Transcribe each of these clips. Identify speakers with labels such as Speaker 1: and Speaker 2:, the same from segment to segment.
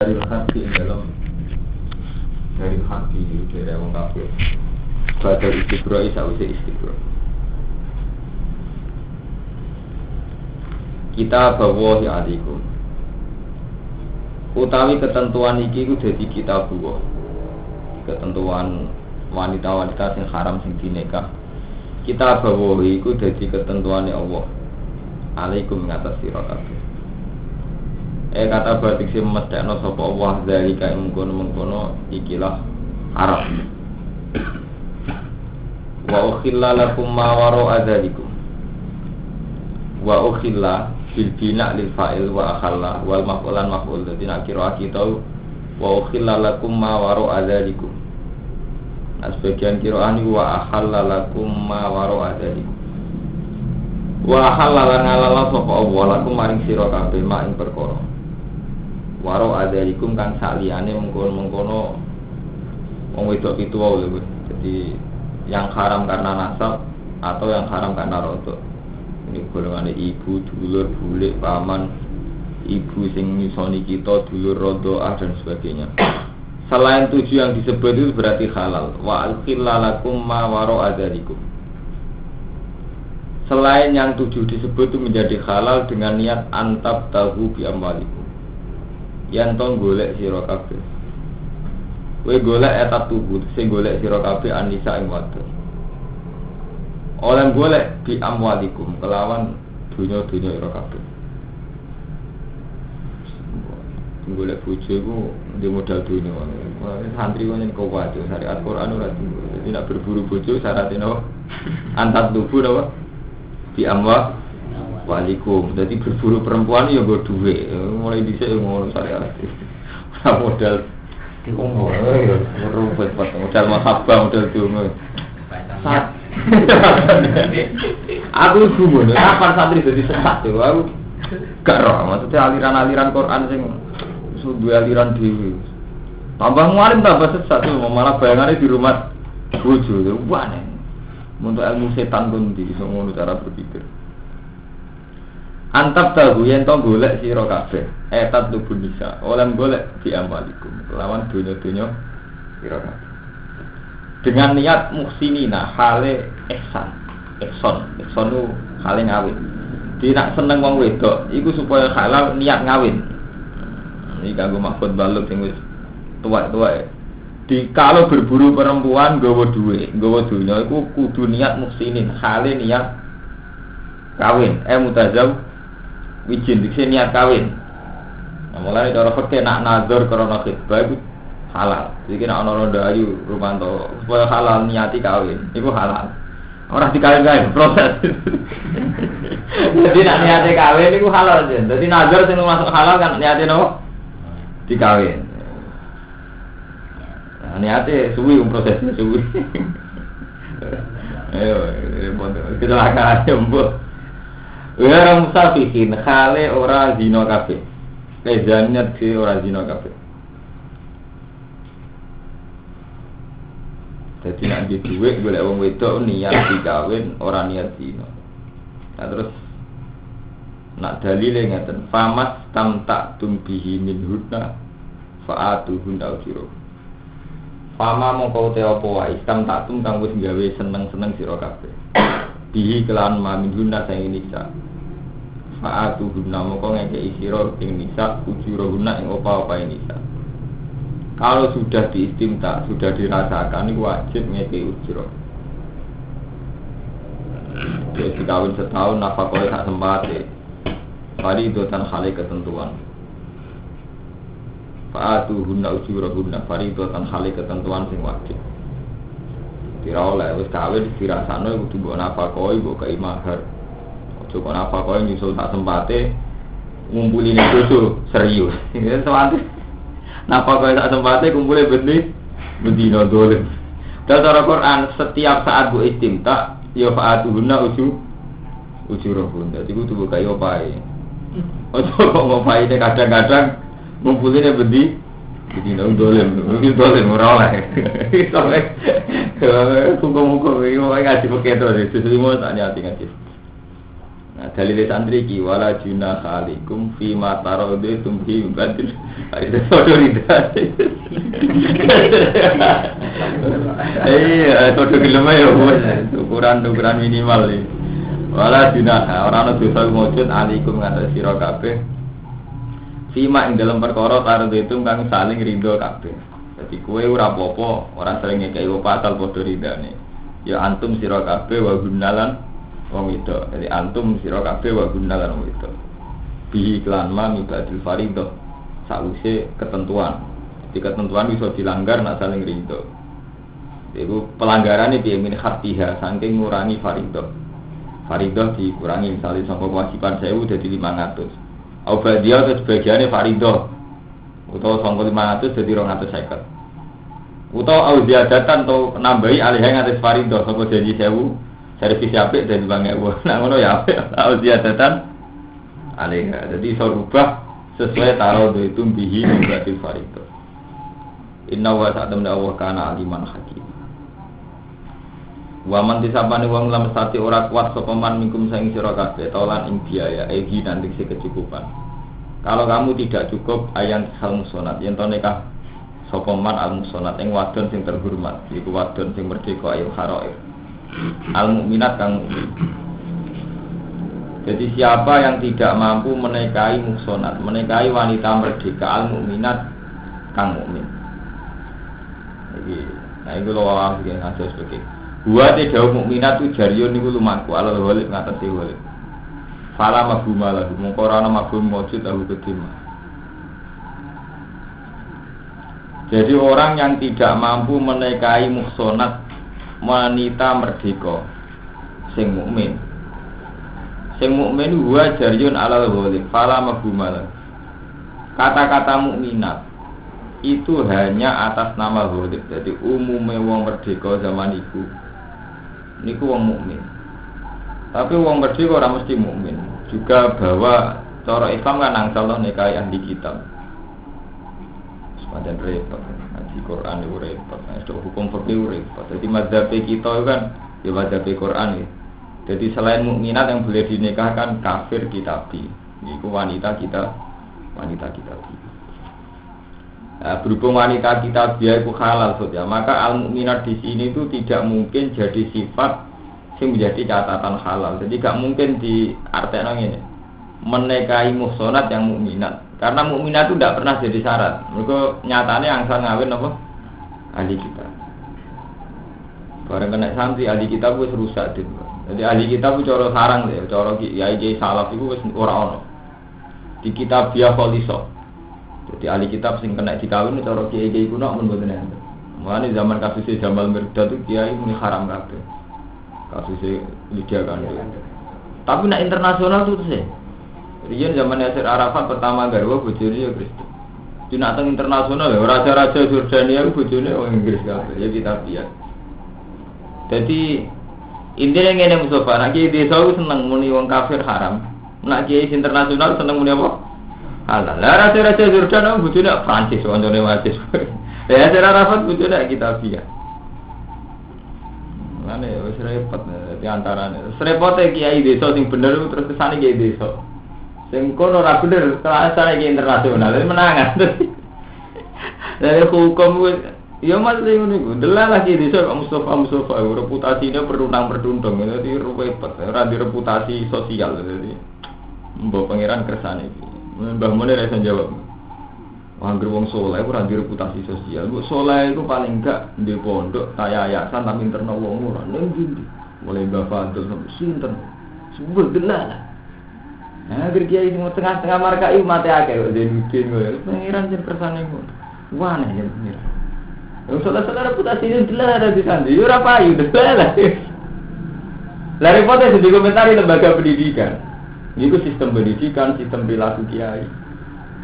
Speaker 1: dari hati dalam dari hati dari orang kafir pada istiqra sausi istiqra kita bawa ya alikum utawi ketentuan iki ku dadi kita bawa ketentuan wanita-wanita sing haram sing dinikah kita bawa iku dadi ketentuane Allah alaikum ngatas sira kabeh. Kata batik si mestekno sapa Allah dari kaya mengkono ikilah haram. Wa ukhilla lakum ma wara'a dzalikum. Wa ukhilla bil bina lil fa'il wa akhalla wal maf'ulan maf'ul. Dadi nek kira kita wa ukhilla lakum ma wara'a dzalikum. Nah sebagian kiraan iku wa akhalla lakum ma wara'a dzalikum. Wa akhalla lan ngalala sapa Allah lakum maring sira kabeh mak ing perkara. Waro adarikum kan saliyane mengkono wong wedok pitu wae lho. Jadi yang haram karena nasab atau yang haram karena rodok. Ini golongane ibu, dulur, bule, paman, ibu sing nyusoni kita, dulur rodoah dan sebagainya. Selain 7 yang disebut itu berarti halal. Wa alqillalakum ma waro adarikum. Selain yang 7 disebut itu menjadi halal dengan niat antab tahu bi amwalikum. Yang tong golek sira kabeh. Kowe golek etat tubuh, sing golek sira kabeh anisa ing wadon. Oleh golek bi amwalikum kelawan dunya-dunya sira kabeh. Golek bojo iku di modal dunya. Santri kok yen kuwat syariat Quran ora tinggal. Jadi nek berburu bojo syaratnya apa? Antat tubuh apa? Bi amwal walikum, jadi berburu perempuan ya gue duit, mulai dhisik ngono syariat. Ora modal dikongkon ya rumput modal mahabbah modal dungo. Aku gumun, kapan santri dadi sesat yo aku gak roh, maksudnya aliran-aliran Quran sing duwe aliran dhewe. Tambah ngalim tambah sesat malah bayangane di rumah bojo, wane. Untuk ilmu setan pun iso ngono cara berpikir. Antap tahu yen to golek sira kabeh etat tubuh nisa oleh golek di amalikum lawan dunya-dunya sira kabeh dengan niat muhsinina hale ihsan nu hale ngawin tidak seneng wong wedok iku supaya halal niat ngawin iki kanggo maksud balut sing wis tuwa-tuwa di kalau berburu perempuan nggawa dhuwit nggawa dunya iku kudu niat muhsinin hale niat kawin mutazawwij wijin dikse niat kawin. Nah, mulai cara fikih nak nazar karena khitbah itu halal. Jadi nek ana ronda ayu rumanto supaya halal niati kawin, itu halal. Ora dikawin-kawin proses. Jadi nak niate kawin itu halal aja. Jadi nazar sing masuk halal kan niate nopo? Dikawin. Nah, niate suwi prosesnya suwi. Ayo, kita akan jemput. Orang musafihin khale ora zina kabeh. Kezannya di ora zina kabeh. Jadi nek di dhuwit golek wong wedok niat dikawin ora niat zina. Nah terus nak dalile ngaten famas tamtaktum bihi min hudna faatuhun aujiro. Fama mongko te apa wae tamtaktum kang wis gawe seneng-seneng sira kabeh. Bihi kelan mamin hudna sing nisa. Fa'atu guna moko ngekei siro ing nisa ujuro guna ing opa-opa nisa. Kalau sudah diistimta, sudah dirasakan ini wajib ngekei ujuro. Jadi kawin setahun nafakoi tak sempati. Pari itu tan hale ketentuan. Fa'atu guna ujuro guna pari itu tan hale ketentuan sing wajib. Kira oleh wis kawin dirasakno kudu mbok nafakoi mbok kei mahar. Cukup apa kau nyusul tak sempate ngumpulin itu serius. Ini sempate. Napa kau tak sempate kumpulin bendino dolim. Dalam cara Quran setiap saat bu istimta ya faatuhunna ujurahun. Jadi ku tubuh kayu pai. Ojo kok ngopai kadang-kadang ngumpulin bendino dolim. Itu dolim ora oleh. Sampai hukum-hukum iki ngaji pakai terus. Sesuatu tak nyati ngaji. Nah, dalil santri ki wala junaha alaikum fi ma taradaitum bi badil. Itu foto rida. Foto gelem ya ukuran minimal iki. Wala junaha ora ana dosa mujud alaikum ngatas sira kabeh. Fi ma ing dalam perkara taradaitum kang saling ridho kabeh. Dadi kowe ora apa-apa, ora sering ngekeki pasal padha ridane. Ya antum sira kabeh wa gunalan wong itu, jadi antum sira kabeh wa gunalan wong itu. Bi iklan ma mibadil faridah sause ketentuan. Jadi ketentuan bisa dilanggar nek saling ridho. Iku pelanggarane piye min hatiha saking ngurangi faridah. Faridah dikurangi misalnya saka kewajiban 1000 dadi 500. Aubadia ke sebagiannya faridah. Utawa saka 500 dadi 250. Utawa auziadatan atau nambahi alih ngates faridah saka janji 1000 servis apik dan bangke wah nak ngono ya apik auziadatan alih. Jadi iso rubah sesuai taruh itu bihi berarti faridah. Inna wa ta'ala Allah kana aliman hakim. Wa man disabane wong lam stati ora kuat sapa man mingkum saing sira kabeh tolan ing biaya egi nanti kecukupan. Kalau kamu tidak cukup ayan hal musonat yen to nikah sapa man al musonat ing wadon sing terhormat iku wadon sing merdeka ayo harair. Al mukminat kang mukmin. Jadi siapa yang tidak mampu menikahi muhsanat, menikahi wanita merdeka al mukminat kang mukmin. Nah itu lho wae sing ngasos iki. Buat jauh mukminat tu jariun niku lumaku ala walid ngatasi walid. Fala mabuma lahu mongko ora ana mabum wujud lahu kedima. Jadi orang yang tidak mampu menikahi muhsanat wanita merdeka sing mukmin huwa jariyun alal ghalib fala mabhumal. Kata-kata mukminat itu hanya atas nama ghalib. Jadi umume wong merdeka zaman iku niku wong mukmin. Tapi wong merdeka ora mesti mukmin. Juga bahwa cara Islam kan angsalno nikahi ahli kitab. Semacam repot. Di Quran itu repot, itu hukum fikih repot. Jadi mazhab kita itu kan ya mazhab Quran ya. Jadi selain mukminat yang boleh dinikahkan kafir kitabi, itu wanita kitabi. Nah, berhubung wanita kitabi itu halal saja, maka al mukminat di sini itu tidak mungkin jadi sifat yang menjadi catatan halal. Jadi tidak mungkin diartikan ini menikahi muhsanat yang mukminat. Karena mukminat itu tidak pernah jadi syarat. Mereka nyatanya angsal ngawin apa? Ahli kitab. Barang kena santri ahli kitab wis rusak din. Jadi ahli kitab itu cara sarang deh, cara kiai salaf itu wis ora ono. Di kitab dia kholiso. Jadi ahli kitab sing kena dikawin cara kiai kuno mun mboten enten. Mulane zaman kasusnya Jamal Mirdad itu kiai muni haram kabeh. Kasusnya Lydia kan. Tapi nak internasional itu sih. Riyen zaman Yasir Arafat pertama garwa bojone ya Kristen. Dina teng internasional ya raja-raja Jordania itu bojone wong Inggris kabeh ya kita lihat. Jadi intinya ngene Mustafa, nek iki desa ku seneng muni wong kafir haram. Nek iki internasional seneng muni apa? Halal. Lah raja-raja Jordania bojone Prancis woncone wasis. Ya Yasir Arafat bojone kita lihat. Mane wis repot di antarane. Repote kiai desa sing bener terus kesane kiai desa. Sing kono ora bener, kelasane iki internasional, menangan. Dari hukum ya mas ngono iku. Delalah iki desa kok Mustafa reputasine perundang-perundang, dadi repot, ora di reputasi sosial dadi. Mbok pangeran kersane iki. Mbah Mun ora iso jawab. Anggere wong saleh ora di reputasi sosial. Mbok saleh iku paling gak di pondok, kaya yayasan tapi interno wong ora nang ndi. Mulai Mbah Fadil sampai sinten. Sebut delalah. Nah, kiai ini tengah-tengah markai mati akeh kok jenengin kowe. Pengiran jen kersane ngono. Wane jen pengiran. Wong saudara reputasinya jelas ada di sana. Yo ora payu delah. Lah repote di komentari lembaga pendidikan. Iku sistem pendidikan, sistem perilaku kiai.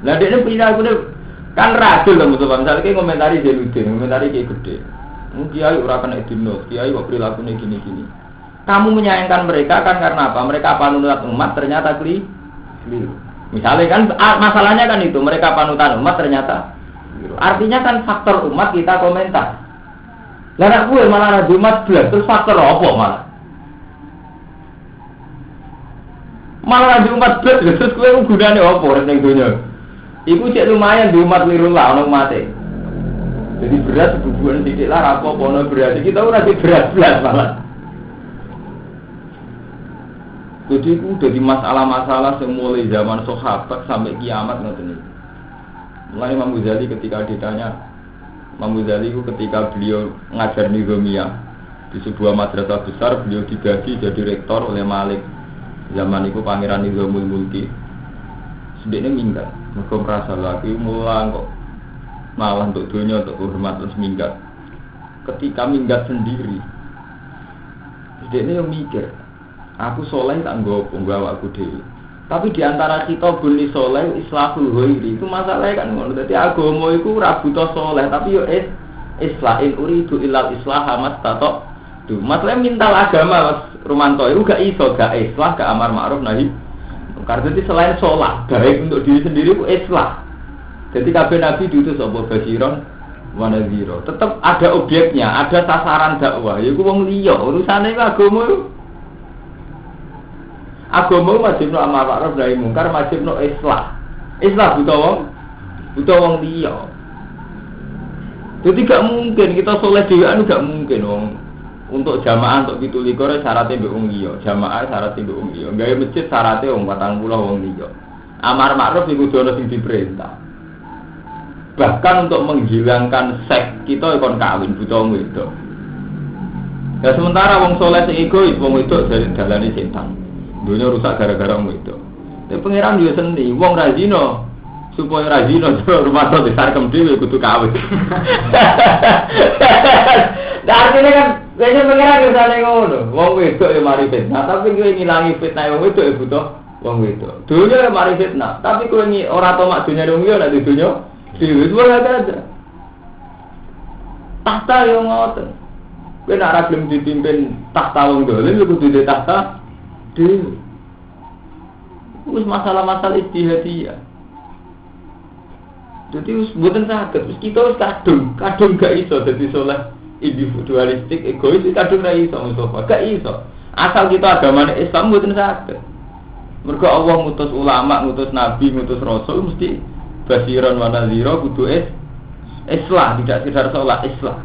Speaker 1: Lah dekne perilaku kan radul lho Mustafa. Misale komentari Jeludin, komentari kiai gede. Kiai ora kena dino, kiai kok perilakunya gini-gini. Kamu menyayangkan mereka kan karena apa? Mereka panutan umat ternyata keliru. Misalnya kan masalahnya kan itu mereka panutan umat ternyata keliru. Artinya kan faktor umat kita komentar. Lah nek gue malah ada umat belas terus faktor apa malah? Malah di umat belas, terus kowe gunane apa ning donya? Iku cek lumayan di umat liru lah ono mate. Jadi beras bubuhan sithik lah apa ono beras kita ora di beras belas malah. Jadi itu jadi masalah-masalah mulai zaman sahabat sampai kiamat ngoten iki. Mulai Imam Ghazali ketika ditanya, Imam Ghazali itu ketika beliau ngajar Nizamiyah di sebuah madrasah besar, beliau digaji jadi rektor oleh Malik. Zaman itu Pangeran Nizamul Mulki. Sedekne minggat, mergo merasa lagi mulang kok malah untuk dunia untuk hormat terus minggat. Ketika minggat sendiri, sedekne yo mikir, aku soleh tak nggo awakku dhewe. Tapi di antara kita bunyi soleh islahul ghairi itu masalahnya kan ngono. Dadi agama iku ora butuh soleh tapi yo islahin uridu illal islaha mastato. Tuh, masalahnya minta agama Mas Romanto itu gak iso, gak islah, gak amar ma'ruf nahi. Karena itu selain sholat, baik untuk diri sendiri itu islah. Jadi kabeh nabi diutus apa basiron wa nadhira. Tetap ada objeknya, ada sasaran dakwah. Yaiku wong liya, urusane iku agama itu. Agama wajibno amar ma'ruf nahi mungkar, wajibno islah. Islah butuh wong liya. Jadi gak mungkin kita soleh dhewean gak mungkin wong. Untuk jamaah untuk 17 syaratnya mbek wong liya, jamaah syaratnya mbek wong liya. Gawe masjid syaratnya wong 40 wong liya. Amar ma'ruf iku dono sing diperintah. Bahkan untuk menghilangkan seks kita kon kawin butuh wong wedok. Ya sementara wong saleh sing egois wong wedok dari dalane setan. Dunia rusak gara-gara wong wedok. Nek pangeran yo seni wong ra zina supaya ra zina rumah to disarkem dhewe kudu kawin. Artinya kan kayaknya pengiran misalnya ngono, wong wedok ya mari fitnah, tapi kowe ngilangi fitnah wong wedok ya butuh wong wedok. Dunia ya mari fitnah, tapi kowe ora tomak dunia wong liya nek di dunia dhewe ora ada. Tahta yo ngoten. Kowe nek ora gelem dipimpin tahta wong dolen ya kudu di tahta dhewe. Wis masalah-masalah ijtihadiyah. Jadi wis mboten saged, wis kita wis kadung gak iso dadi saleh. Individualistik, egois itu kadang ra iso Mustafa, gak iso. Asal kita agamane Islam mboten saged. Mergo Allah ngutus ulama, ngutus nabi, ngutus rasul mesti basiran wa nadhira kudu islah, tidak sekedar salat islah.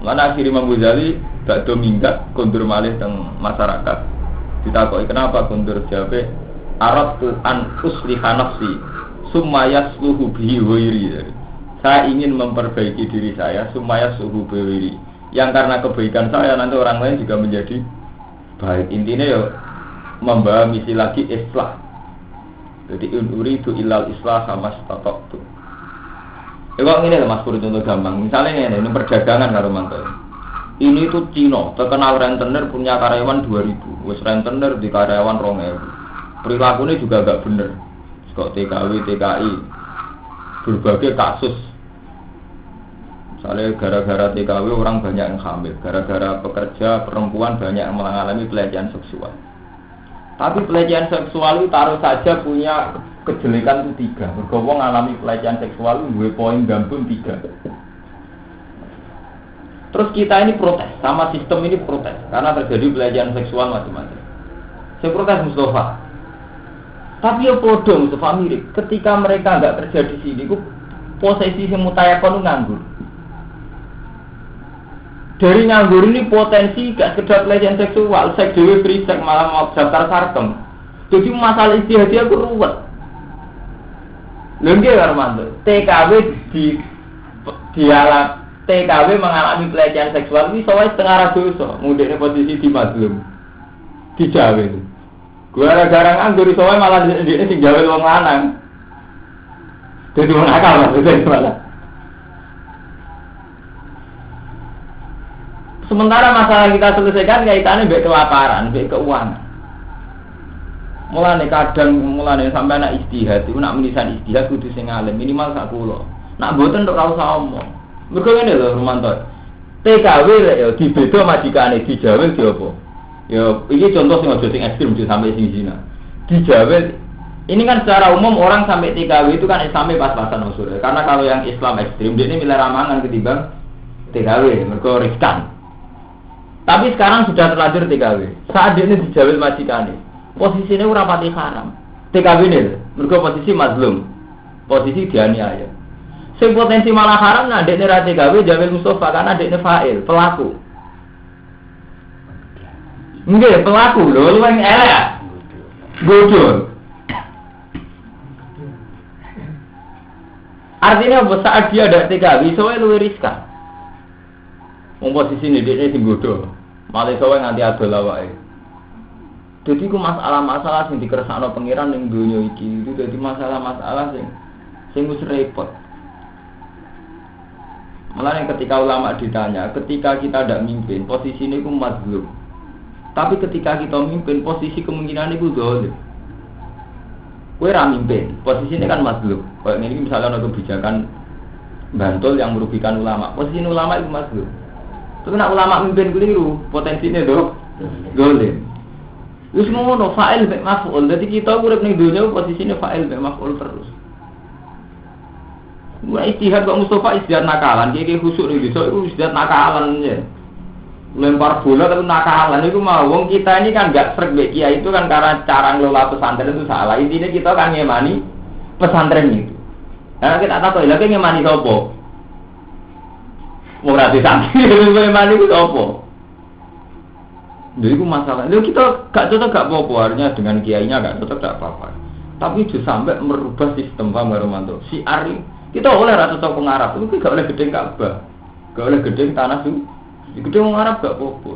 Speaker 1: Mana akhir Imam Ghazali gak do minggat kondur malih teng masyarakat. Ditakoki kenapa kondur jawabe aradtu an usliha nafsi summa yasluhu bihi ghairi. Saya ingin memperbaiki diri saya supaya suhu bewiri. Yang karena kebaikan saya nanti orang lain juga menjadi baik. Intinya ya membawa misi lagi islah. Jadi uridu illal islah sama statok tu. Kok ini lah Mas Pur contoh gampang. Misalnya ini perdagangan karo mantu. Ini tuh Cina terkenal rentenir punya karyawan 2000. Wes rentenir di karyawan 2000. Perilakunya juga agak bener. Kok TKW, TKI berbagai kasus. Misalnya gara-gara TKW orang banyak yang hamil, gara-gara pekerja perempuan banyak yang mengalami pelecehan seksual. Tapi pelecehan seksual itu taruh saja punya kejelekan itu 3. Bergabung mengalami pelecehan seksual itu 2 poin gambung 3. Terus kita ini protes, sama sistem ini protes karena terjadi pelecehan seksual macam-macam. Saya protes Mustafa. Tapi ya bodoh Mustafa mirip. Ketika mereka enggak kerja di sini, posisi yang mutayakon nganggur. Dari nganggur ini potensi gak sekedar pelecehan seksual, seks dewe free seks malah mau daftar sarkem. Jadi masalah istihadi aku ruwet. Lengge Armando, TKW TKW mengalami pelecehan seksual ini soalnya setengah dosa. Mudiknya posisi di mazlum, di Jawa itu. Gara-gara nganggur soalnya malah dia sing Jawa wong lanang. Jadi wong akal maksudnya malah. Sementara masalah kita selesaikan kaitannya baik kelaparan, baik keuangan. Mulane sampai anak istihad, itu nak menisan istihad kudu sing alim minimal sak kula. Nak mboten tok ora usah omong. Mergo ngene lho Romanto. TKW lek ya dibeda majikane di Jawa di apa? Ya iki contoh sing aja sing ekstrem sampai sing zina. Di Jawa ini kan secara umum orang sampai TKW itu kan Islamnya pas-pasan usul. Karena kalau yang Islam ekstrem dia ini milih ramangan ketimbang TKW, mergo riskan. Tapi sekarang sudah terlanjur TKW. Saat ini dijawil majikane. Posisine ora pati haram. TKW ini, mergo posisi mazlum. Posisi dianiaya. Sing potensi malah haram nah dekne ra TKW Jamil Mustofa karena dekne fa'il, pelaku. Nggih, pelaku lho, luwih elek. Godol. Artinya saat dia ada TKW, soalnya luwih riskan. Posisi ini dia sing godol. Malah soalnya nganti adol awake. Jadi ku masalah-masalah sing dikersakno pangeran ning donya iki itu dadi masalah-masalah sing wis repot. Malah ketika ulama ditanya, ketika kita tidak mimpin, posisi ini ku mazlum. Tapi ketika kita mimpin, posisi kemungkinan itu zalim. Kowe ra mimpin, posisi ini kan mazlum. Kayak ini misalnya ada kebijakan Bantul yang merugikan ulama. Posisi ini ulama itu mazlum. Tapi nak ulama mimpin keliru, potensinya zalim. Wis ngono fa'il mek maf'ul. Dadi kita urip ning donya posisine fa'il mek maf'ul terus. Wah istihad kok Mustafa istihad nakalan, iki khusuk ning desa iku istihad nakalan ya. Lempar bola tapi nakalan itu mau wong kita ini kan enggak sreg mek kiai itu kan karena cara ngelola pesantren itu salah. Intinya kita kan ngemani pesantren itu. Karena kita tak tahu lagi ngemani sapa. Wong ra disangki ngemani ku sapa. Jadi itu masalah. Lalu kita gak cocok gak apa-apa, artinya dengan kiainya gak cocok gak apa-apa. Tapi itu sampai merubah sistem Pak Romanto. Si Ari kita oleh rata cocok pengarap itu gak oleh gedeng Ka'bah, gak oleh gedeng tanah itu. Gedeng pengarap gak apa-apa.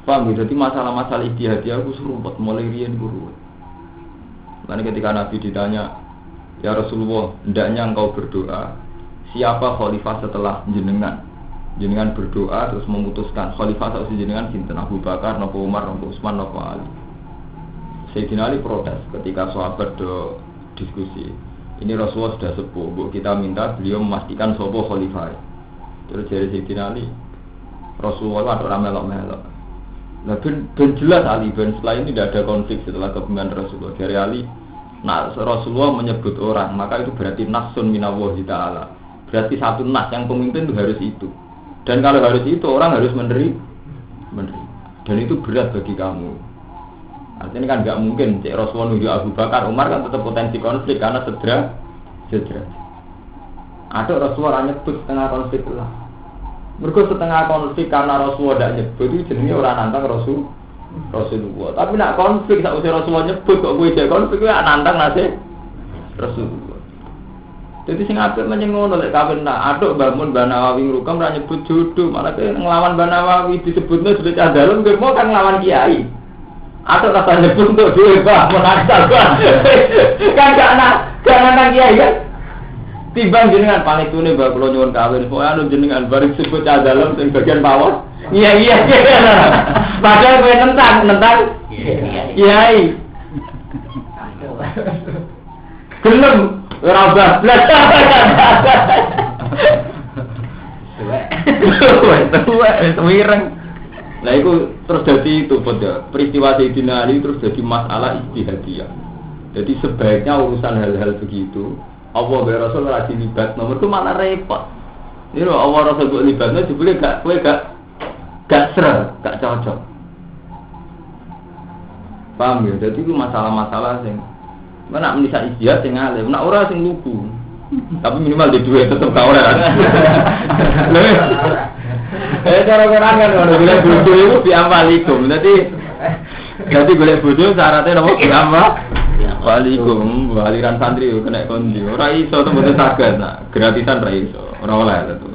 Speaker 1: Paham ya? Jadi masalah-masalah ijtihadiyah aku seruput mulai riyen guru. Lalu ketika Nabi ditanya, ya Rasulullah, hendaknya engkau berdoa, siapa khalifah setelah jenengan? Jenengan berdoa terus memutuskan khalifah atau jenengan sinten Abu Bakar, napa Umar, napa Utsman, napa Ali. Sayyidina Ali protes ketika sahabat do diskusi. Ini Rasulullah sudah sepuh, bu kita minta beliau memastikan sapa khalifah. Terus dari Sayyidina Ali, Rasulullah ada melok-melok. Nah, ben jelas Ali ben setelah ini tidak ada konflik setelah kepemimpinan Rasulullah. Dari Ali, nah Rasulullah menyebut orang, maka itu berarti nasun minallahi ta'ala. Berarti satu nas yang pemimpin itu harus itu. Dan kalau harus itu orang harus menerima. Dan itu berat bagi kamu. Artinya kan nggak mungkin cek Rasulullah nuju Abu Bakar, Umar kan tetap potensi konflik karena cedera. Ada Rasulullah nyebut setengah konflik lah. Mereka setengah konflik karena Rasulullah tidak nyebut itu jenenge orang nantang Rasulullah. Tapi nak konflik saat usia Rasulullah nyebut kok gue jadi konflik gue nantang nasi Rasulullah. Jadi sing apik menyang ngono lek kawin nak aduk bangun Mbah Nawawi ngrukam ra nyebut jodoh, malah ke nglawan Mbah Nawawi disebutnya sudah cadalem kowe mau kan nglawan kiai. Aduk rasa nyebut untuk dhewe Mbah menakal kan. Kan gak nang kiai kan. Timbang jenengan panitune Mbah kula nyuwun kawin, pokoke anu jenengan bareng sebut cadalem sing bagian bawah. Iya. Padahal kowe nentang kiai. Gelem ora bablas. Wireng. Lah iku terus dadi itu pada peristiwa Sayyidina Ali terus jadi masalah ijtihadiyah. Jadi sebaiknya urusan hal-hal begitu Allah wa Rasul ora dilibat nomor itu malah repot. Ini lho Allah Rasul kok libatnya jebule gak ser, gak cocok. Paham ya? Jadi itu masalah-masalah sing mana menisa ijtihad sing alim, nak ora sing lugu. Tapi minimal di duit tetep ka ora. Cara-cara kan ono golek bodoh iku bi'amalikum. Dadi golek bodoh syaratnya nopo bi'amalikum. Aliran santri kena kondi. Ora iso tembus saged nak gratisan ra iso. Ora oleh itu.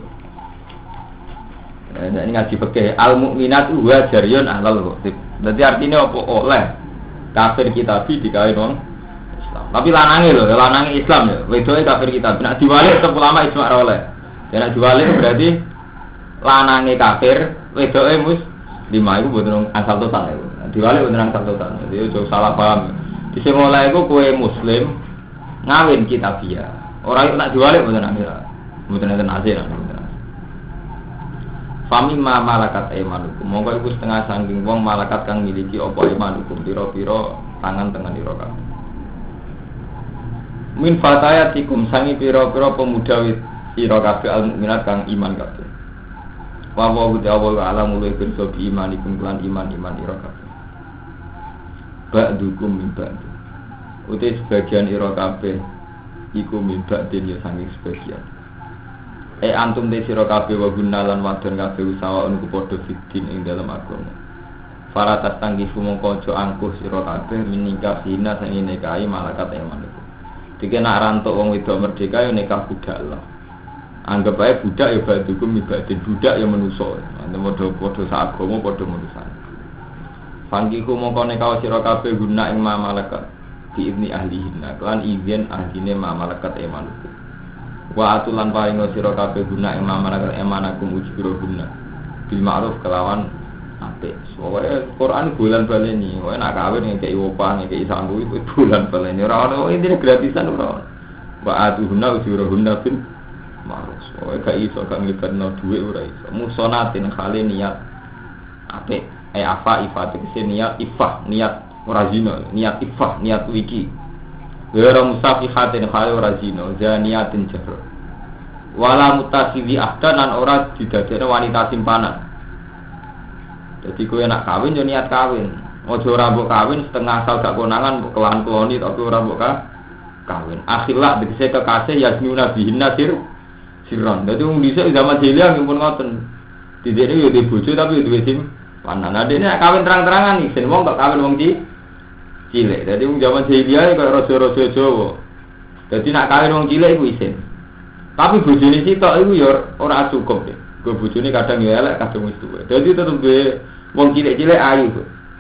Speaker 1: Ini ngaji fikih al mukminat wa jariyun ahlal ghaib. Dadi artinya apa oleh kafir kitabi dikae wong tapi lanange lho, lanange Islam ya. Wedoke kafir kita. Nek diwalik tetep ulama ijma' ra oleh. Ya nek diwalik berarti lanange kafir, wedoke muslimah iku mboten asal total iku. Diwalik mboten asal total. Jadi ojo salah paham. Dise mulai iku kowe muslim ngawin kitabiah. Ora nek diwalik mboten asal. Mboten enten asal. Fami ma malakat imanukum. Monggo iku setengah saking wong malakat kang miliki apa imanukum pira-pira tangan tengen ira kabeh. Min fatayatikum sangi pira-pira pemuda sira kabeh al-mukminat kang iman kabeh. Wa wa ta'ala alamul pirsa bi imanikum lan iman ira kabeh. ba'dukum min ba'd. Uti sebagian ira kabeh iku min ba'din ya saking sebagian. Antum te sira kabeh wa gunalan wadon kabeh usawaun ku padha fitin ing dalam agama. Para tanggifu mongko aja angkuh sira kabeh menikah zina sing nikahi malakat eman iku. Dike nak rantuk wong wedok merdeka ya nikah budak lah. Anggap ae budak ya ba'dukum min ba'din, budak ya manusa. Padha saagama padha manusa. Fangkiku mongko nikah sira kabeh guna ing malakat di ibni ahlihinna lan izin ahline malakat eman iku. Wa atulan paring sira kabeh guna ing malakat emanakum ujura guna bil ma'ruf kelawan apik. Soale Quran bulan baleni, wae nak kawin ngekeki opah ngekeki sambu itu bulan baleni ora ono intine gratisan ora. Wa atuhunna ujura guna bil ma'ruf. Wae gak iso gak nglibetno dhuwit ora iso. Musonatin khali niat apik. Afa ifatik niat ifah niat ora zina, niat ifah niat wiki. Wira musafihatin khali ora zina, zaniatin jahr. Wala mutasibi ahdanan ora didadekne wanita simpanan. Jadi kowe nak kawin yo niat kawin. Aja ora mbok kawin setengah asal gak konangan mbok kelan-keloni tapi ora mbok kawin. Akhilak dikse kekasih yasmuna bihinna sirron. Dadi wong dhisik zaman jahiliyah pun ngoten. Didene yo di bojo tapi yo duwe simpanan. Nah dene kawin terang-terangan nih, sen wong kok kawin wong cilik. Dadi wong zaman jahiliyah kaya raja-raja Jawa. Dadi nak kawin wong cilik iku isin. Tapi bojone sitok iku ya ora cukup deh. Go bojone kadang ya elek, kadang wis tuwa. Dadi tetep be wong cilik-cilik ayu.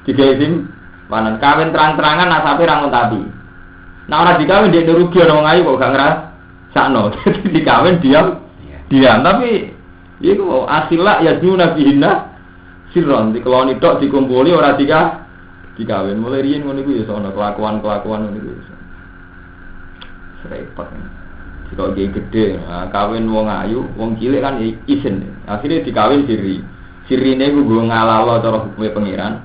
Speaker 1: Digawe simpanan kawin terang-terangan nasabe ra ngontati. Nah ora dikawin dhek rugi ana wong ayu kok gak ngrasakno. Dadi dikawin diam tapi iku akhila ya duna bihinna sirron dikeloni tok dikumpuli ora dikawin. Mulai riyen ngono iku ya sono kelakuan-kelakuan ngono iku. Repot. Jika dia gede, kawin wong ayu, wong cilik kan isin. Akhirnya dikawin siri. Sirine iku nggo ngalalo cara hukume pangeran.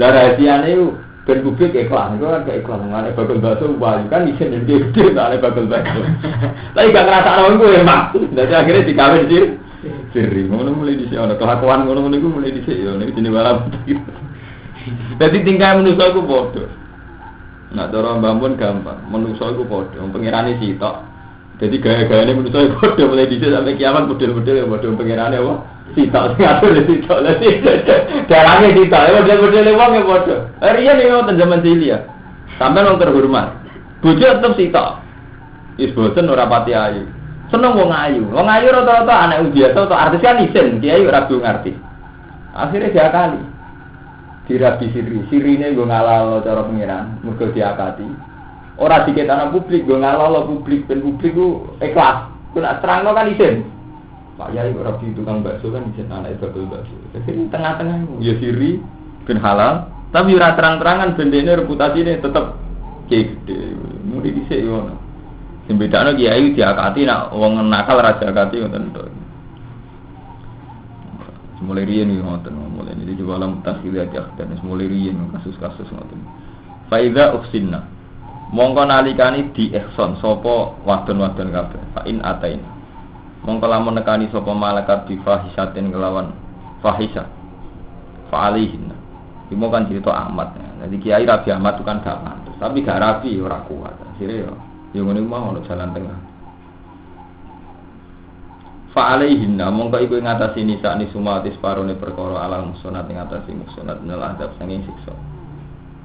Speaker 1: Lah rahasiane iku ben publik ikhlas. Iku kan gak ikhlas ngene bakal bakso wayu kan isin yang gede tak bakal bakso. Lah gak ngrasakno wong kuwi mak. Dadi akhirnya dikawin siri. Ngono mulai dhisik ana kelakuan ngono iku mulai dhisik ya nek jenenge walam. Dadi tingkah manusa iku padha. Nah cara mbambun gampang, manusa iku padha. Wong pangerane sitok. Jadi gaya-gayane manusa iku padha mulai dhisik sampai kiamat model-model ya padha pangerane apa? Sitok sing atur sitok. Lah darange sitok, model-model wong ya padha. Riyen iki wonten zaman jahiliyah. Sampai wong terhormat. Bojo tetep sitok. Wis boten ora pati ayu. Seneng wong ayu. Wong ayu rata-rata anak biasa atau artis kan isin, kiai ora bingung artis. Akhirnya diakali. Dirabi sirine nggo ngalalo cara pengiran, mergo diakati. Ora diketana publik, nggo ngalalo publik, ben publik ku ikhlas. Ku nak terangno kan isin. Pak Yai ora di tukang bakso kan isin anak bakul bakso. Jadi tengah-tengah ya siri ben halal, tapi ora terang-terangan bendene reputasine tetep gede. Muni dhisik yo ono. Sing bedakno kiai diakati nak wong nakal ra diakati ngoten to. Mulai riyen iki ngoten, mulai iki juga alam tasiliat ya dan mulai riyen kasus-kasus ngoten. Faiza ufsinna. Mongko nalikani di ihsan sapa wadon-wadon kabeh. Fa in atain. Mongko lamun nekani sapa malaikat di fahisatin kelawan fahisah. Fa alaihin. Iki kan cerita Ahmad. Jadi kiai Rabi Ahmad itu kan gak pantes, tapi gak rapi ora kuat. Akhire yo ngene mau ono jalan tengah. Fa alaihin mongko iku ngatasi nisa ni sumatis parone perkara alal musonat ing ngatasi musonat nel adab sanging siksa.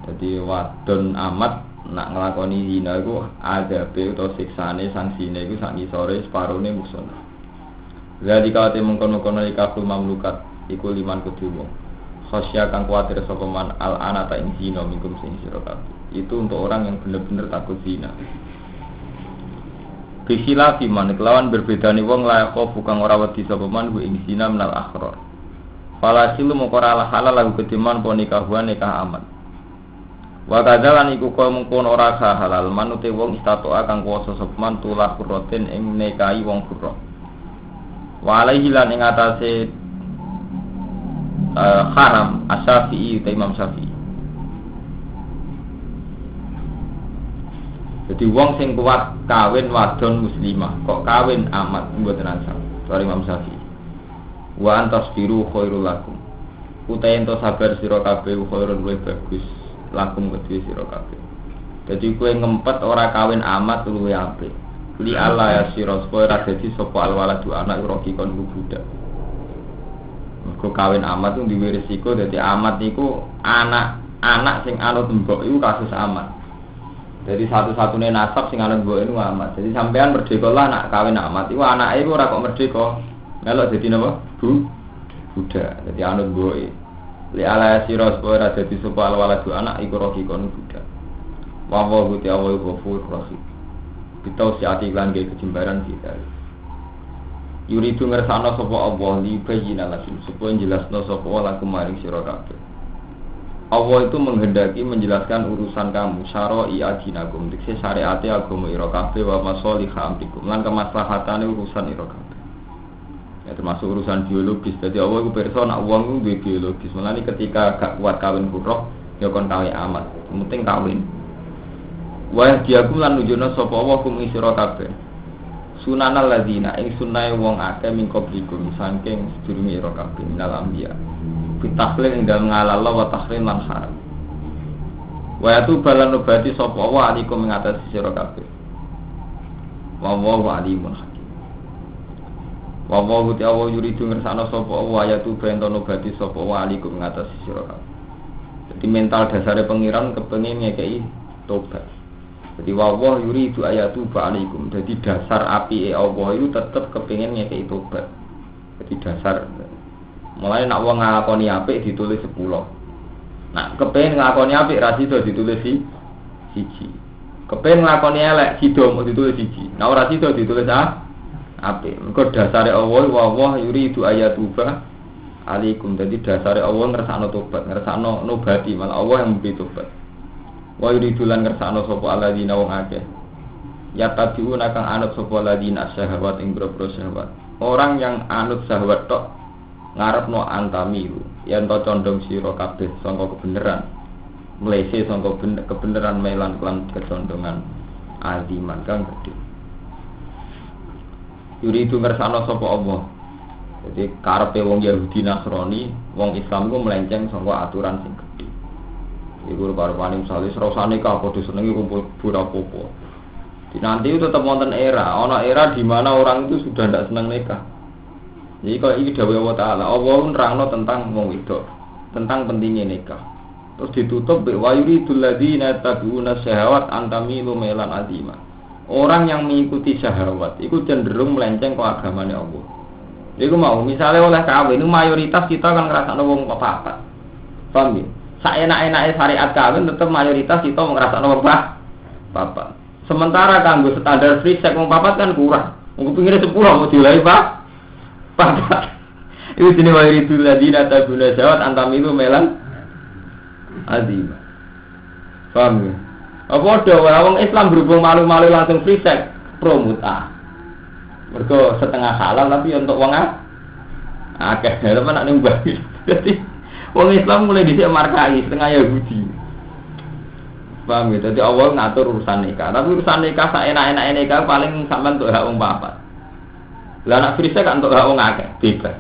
Speaker 1: Dadi wadon amat nak nglakoni zina iku adabe utawa siksane sangsine iku sak ngisore separone musonat. Jadi kate mengkono-kono ikaful mamlukat iku liman kudu wong. Khosya kang kuwatir sapa man al anata ing zina mingkum sing sira kabeh. Itu untuk orang yang benar-benar takut zina. Bisilah fiman kelawan berbedane wong layak bukan ora wedi sapa man ku ing zina menal akhrar. Falasilu moko ora halal lagu ketiman po nikahuan nikah amat. Wa kadzalan iku kaya mungkon ora halal manute wong istatoa kang kuwasa sapa man tulah kuroten ing nikahi wong kurra. Wa alaihi lan ing atase haram Asy-Syafi'i ta Imam Syafi'i. Jadi wong sing kuat kawin wadon muslimah, kok kawin amat mboten asal. Dari Imam Syafi'i. Wa antasbiru khairul lakum. Utahe ento sabar sira kabeh khairun luwih bagus lakum kedue sira kabeh. Dadi kowe ngempet ora kawin amat luwe apik. Li Allah ya sira supaya ora dadi sapa alwaladu anak roki kon budak. Mergo kawin amat ku duwe resiko dadi amat niku anak sing anut mbok iku kasus amat. Jadi satu-satunya nasab sing anut mbok iku amat. Jadi sampean merdeka lah nak kawin amat iku anake iku ora kok merdeka. Melok dadi napa? Budak. Dadi anut mbok e. Li ala sira supaya ora dadi sapa alwaladu anak iku roki kon budak. Wa wa guti awal ghafur rahim. Kita siati lan ge kejembaran kita. Yuridu ngersana sapa Allah li bayyina lakum supaya jelasno sapa lakum maring sira kabeh. Allah itu menghendaki menjelaskan urusan kamu syara'i adinakum dikse syariate agama ira kabeh wa masalihah amrikum lan kemaslahatane urusan ira kabeh. Ya termasuk urusan biologis. Jadi Allah iku pirsa nak wong ku duwe biologis. Mulane ketika gak kuat kawin kurang ya kon kawin amat. Penting kawin. Wa diakum lan nunjukna sapa Allah kum sira kabeh. Sunanal ladzina ing sunahe wong akeh mingkoblikum saking sedurunge ira kabeh minal anbiya. Bitahlil ing dalem ngalala wa tahrim lan haram. Wa atu balan obati sapa wa alikum ing atas sira kabeh. Wa wa alimun hakim. Wa wa ti awu yuridu ngersakno sapa wa ayatu bentono obati sapa wa alikum ing atas sira kabeh. Jadi mental dasare pengiran kepengin ngekeki tobat. Jadi wawah yuri itu ayatu ba'alikum. Jadi dasar api Allah itu tetap kepingin ngekei tobat. Jadi dasar. Mulai nak wong nglakoni apik ditulis 10. Nak kepengin nglakoni apik ra sida ditulis 1. Kepengin nglakoni elek sida mau ditulis 1. Nak ora sida ditulis apik. Mergo dasare Allah wawah yuri itu ayatu ba'alikum. Jadi dasare Allah ngersakno tobat, ngersakno nobati, malah Allah yang memberi tobat. Wa yuridulan ngersakno sapa alladzina wong akeh ya tabiuna kang anut sapa alladzina syahwat ing boro syahwat. Orang yang anut syahwat tok ngarepno antamiru yen to condong sira kabeh sangka kebenaran mlese sangka kebenaran melan kelan kecondongan aziman kang gedhe. Yuridu ngersakno sapa Allah. Jadi karepe wong Yahudi Nasrani, wong Islam ku melenceng sangka aturan sing gedhe. Iku karo-karo misalnya serosane ka padha senengi kumpul burapopo. Nanti itu tetap wonten era, ana era di mana orang itu sudah tidak senang nikah. Jadi kalau ini dawuh Allah Taala, Allah nerangno tentang wong wedok, tentang pentingnya nikah. Terus ditutup bi wa yuridul ladzina tabi'una syahawat antamilu melan azima. Orang yang mengikuti syahwat itu cenderung melenceng ke agamane Allah. Iku mau misalnya oleh kawin itu mayoritas kita kan ngrasakno wong papat. Paham ya? Saenak-enake syariat kawin tetap mayoritas kita ngrasakno wong papat. Sementara kanggo standar free sex wong papat kan kurang. Wong kepingine 10 mau diulahi papat. Itu jenenge mayoritul ladina tabuna syahwat antamilu melan azim. Paham ya? Apa do wong Islam berhubung malu-malu langsung free sex pro mut'ah. Mergo setengah halal tapi untuk wong akeh lha nek ning mbah. Dadi wong Islam mulai dhisik markai setengah Yahudi. Paham ya? Jadi Allah ngatur urusan nikah. Tapi urusan nikah sak enak-enak nikah paling sampean untuk hak wong papat. Lah nek free sex kan untuk hak wong akeh, bebas.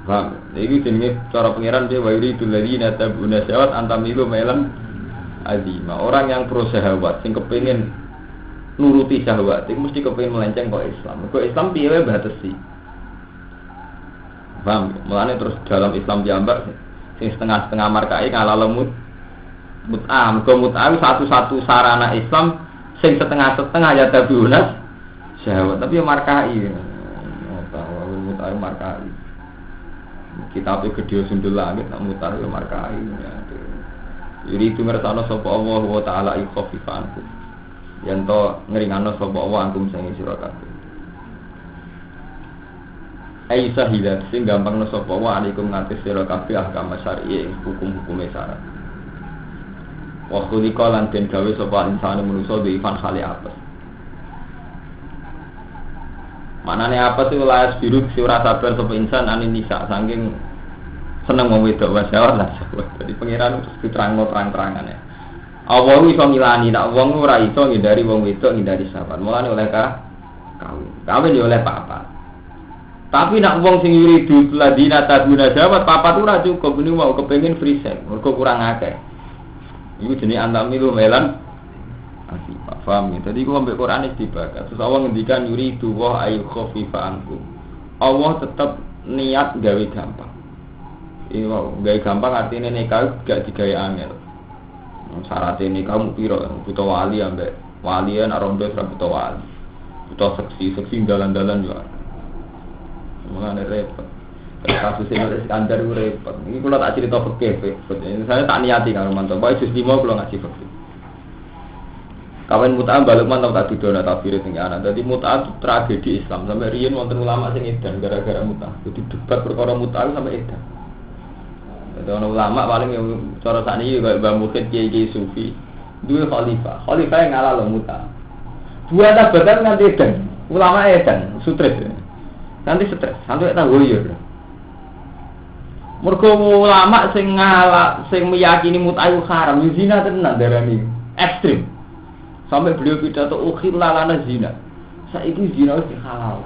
Speaker 1: Paham? Iki jenenge cara pengiran dia wa yuridul ladzina tabuna syahwat antamilu melan azima. Orang yang pro syahwat sing kepengin nuruti syahwat, itu mesti kepengin melenceng kok Islam. Kok Islam piye wae batesi. Paham? Mulane terus dalam Islam diambak sing setengah-setengah markai ngalah lemut mut'ah. Mergo mut'ah satu-satu sarana Islam sing setengah-setengah ya tabiunas syahwat tapi ya markai. Oh, tahu mut'ah markai. Kitabe gedhe sundul langit nak mut'ah ya markai. Jadi itu ngersakno sapa Allah wa taala ikhafifanku. Yen to ngringano sapa Allah antum sing sira kabeh. Aisyah hidat sing gampang no sapa wa alaikum ngatis sira kabeh ahkam syar'i hukum-hukum syarat. Waktu dikolan den gawe sapa insane manusa duwe ifan khali apes. Manane apa sih laas biru si ora sabar sapa insan ane nisa saking seneng wong wedok wasyawat lah. Dadi pangeran terus diterangno terang-terangan ya. Allah iso ngilani nek wong ora iso ngindari wong wedok ngindari sahabat. Mulane oleh kawin. Kawin ya oleh papat. Tapi nak wong sing yuridu ladina tabuna jawab papat ora cukup ini mau kepengin free sex mergo kurang akeh. Iku jenenge antamilu melan asifah. Paham ya? Jadi iku ambek Quran iki dibakar. Terus Allah ngendikan yuridu wa ayu khafifa ankum. Allah tetap niat gawe gampang. Ini mau gawe gampang artinya nikah gak digawe angel. Syaratnya nikah mu piro butuh wali ambek walian arondo ora butuh wali. Butuh seksi dalan-dalan yo. Mulane repot. Kasus ini Iskandar itu repot. Ini kalau tak cerita fikih, saya tak niati kalau mantap. Baik juz 5 kalau ngaji fikih. Kawan mut'ah balik mantap tak didono tafsir tinggi anak. Jadi mut'ah itu tragedi Islam. Sampai riyen wonten ulama sing edan gara-gara mut'ah. Jadi debat perkara mut'ah sampai edan. Jadi orang ulama paling yang cara sakniki kayak Mbah Mukhid kiai sufi, dua khalifah. Khalifah yang ngalah loh mut'ah. Dua tabatan nanti edan. Ulama edan, stres. Nanti stres, sampai tak goyor. Mergo ulama sing ngalah, sing meyakini mut'ah itu haram, zina tenan darani ekstrim. Sampai beliau pidato ukhilla lana zina. Saiki zina wis halal.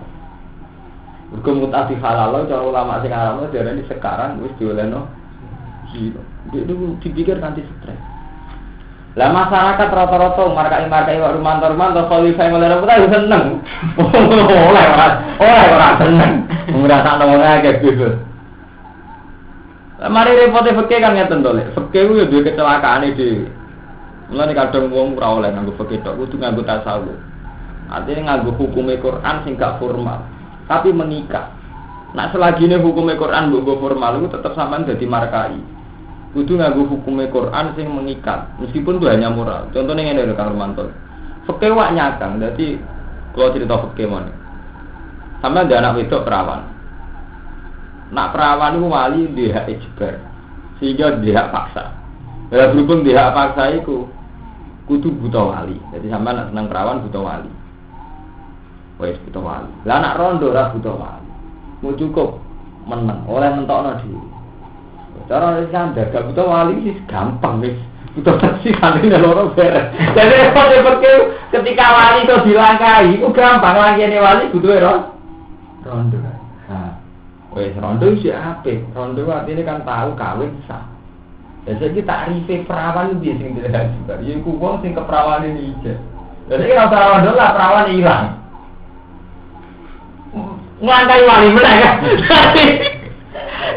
Speaker 1: Mergo mut'ah halal, cara ulama sing haram darani sekarang wis diolehno zina. Itu dipikir nanti stres. Lah masyarakat rata-rata markai-markai wak rumantor-rumantor khalifah melera putra yo seneng. Oleh ora seneng. Ngrasakno wong akeh gitu. Mari repote fikih kan ngeten to, Lek. Fikih ku yo duwe kecelakaane dhewe. Mulane kadang wong ora oleh nganggo fikih tok, kudu nganggo tasawuf. Artinya nganggo hukume Quran sing gak formal, tapi mengikat. Nak selagine hukume Quran mbok formal iku tetep sampean dadi markai. Kudu nganggo hukume Quran sing mengikat, meskipun itu hanya moral. Contohnya ngene lho Kang Romanto. Fikih wak nyakang, dadi kalau cerita fikih meneh. Sampeyan ada anak wedok perawan. Nak perawan itu wali dia hak ijbar, sehingga dia hak paksa. Ya berhubung dia hak paksa itu, kudu buta wali. Jadi sampai nak senang perawan buta wali. Wes buta wali. Lah nak rondo ora buta wali. Mau cukup menang, oleh mentokno dhewe. Cara Islam gak buta wali sih gampang wis. Buta taksi kali loro beres. Jadi ketika wali itu dilangkahi, itu gampang langkene wali butuh rondo. Wes rondo iki apik. Rondo artine kan tahu kawin sah. Jadi kita arife perawan iki sing dilihat juga. Ya iku wong sing keperawane iki. Jadi ora usah rondo lah perawan ilang. Ngangkai wali meneh kan.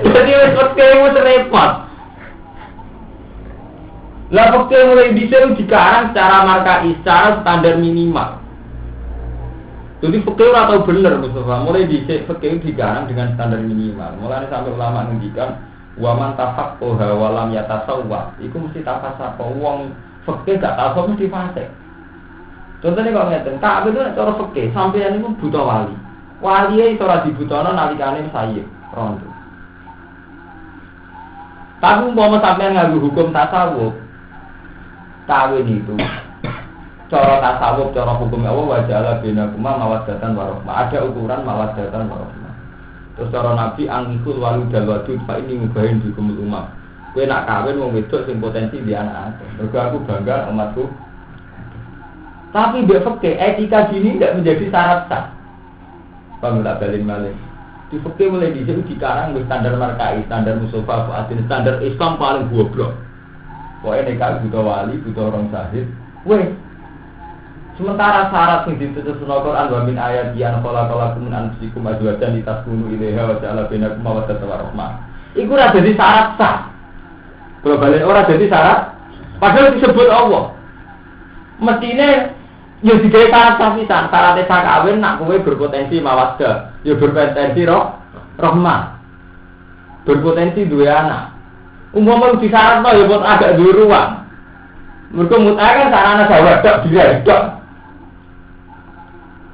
Speaker 1: Jadi wis wis repot. Lah pokoknya mulai bisa dikarang secara markai, secara standar minimal. Jadi fikih ora tau bener Mustafa, mulai dhisik fikih digarang dengan standar minimal. Mulane sampai ulama ngendikan wa man tafaqqaha wa lam yatasawwa, iku mesti tafasaqah wong fikih gak tau mesti fasik. Contohnya kok ngeten, tak betul cara fikih sampeyan iku buta wali. Wali iso ora dibutono nalikane sayyid rondo. Tapi umpama sampeyan nganggo hukum tasawuf, kawin itu cara tasawuf, cara hukum Allah wajala binakuma mawaddatan warahmah. Ada ukuran mawaddatan warahmah. Terus cara Nabi angikul waludal wadud fa ini mubahin bikumul umam. Kowe nak kawin wong wedok sing potensi di anak akeh. Mergo aku bangga umatku. Tapi mbek fikih etika dini tidak menjadi syarat sah. Paham tak balik malih. Di fikih mulai dhisik dikarang wis standar markai, standar musofa, standar Islam paling goblok. Pokoke nikah buta wali, buta orang syahid. Weh, sementara syarat yang ditutuskan Al-Quran wa min ayat yang khalaqalakum min anfusikum azwajan litaskunu ilaiha wa ja'ala bainakum mawaddatan wa rahmah. Iku ora dadi syarat sah. Kalau balik ora dadi syarat, padahal disebut Allah. Mestine yo digawe syarat sah pisan, syarat sah kawin nak kowe berpotensi mawaddah, yo berpotensi rahmah. Berpotensi duwe anak. Umpama di syarat to yo agak duwe ruang. Mergo mut'ah kan sarana sawadak direk.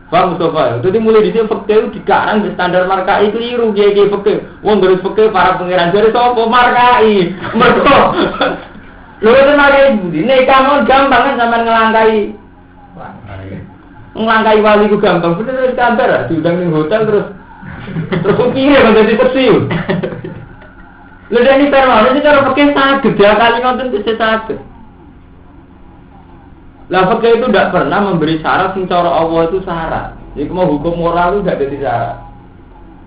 Speaker 1: Paham Mustafa? Jadi mulai di sini fikih dikarang di standar markai keliru kiai fikih. Wong garis fikih para pangeran jadi sapa markai. Mergo lho itu markai budi. Nikah mon gampang kan sampean ngelangkai. Ngelangkai wali ku gampang. Bener Iskandar diundang ning hotel terus kira kan dadi seksi. Lho dene permane cara fikih saged ya kali nonton bisa saged. Lah fikih itu tidak pernah memberi syarat sing cara Allah itu syarat. Jadi mau hukum moral itu tidak ada syarat.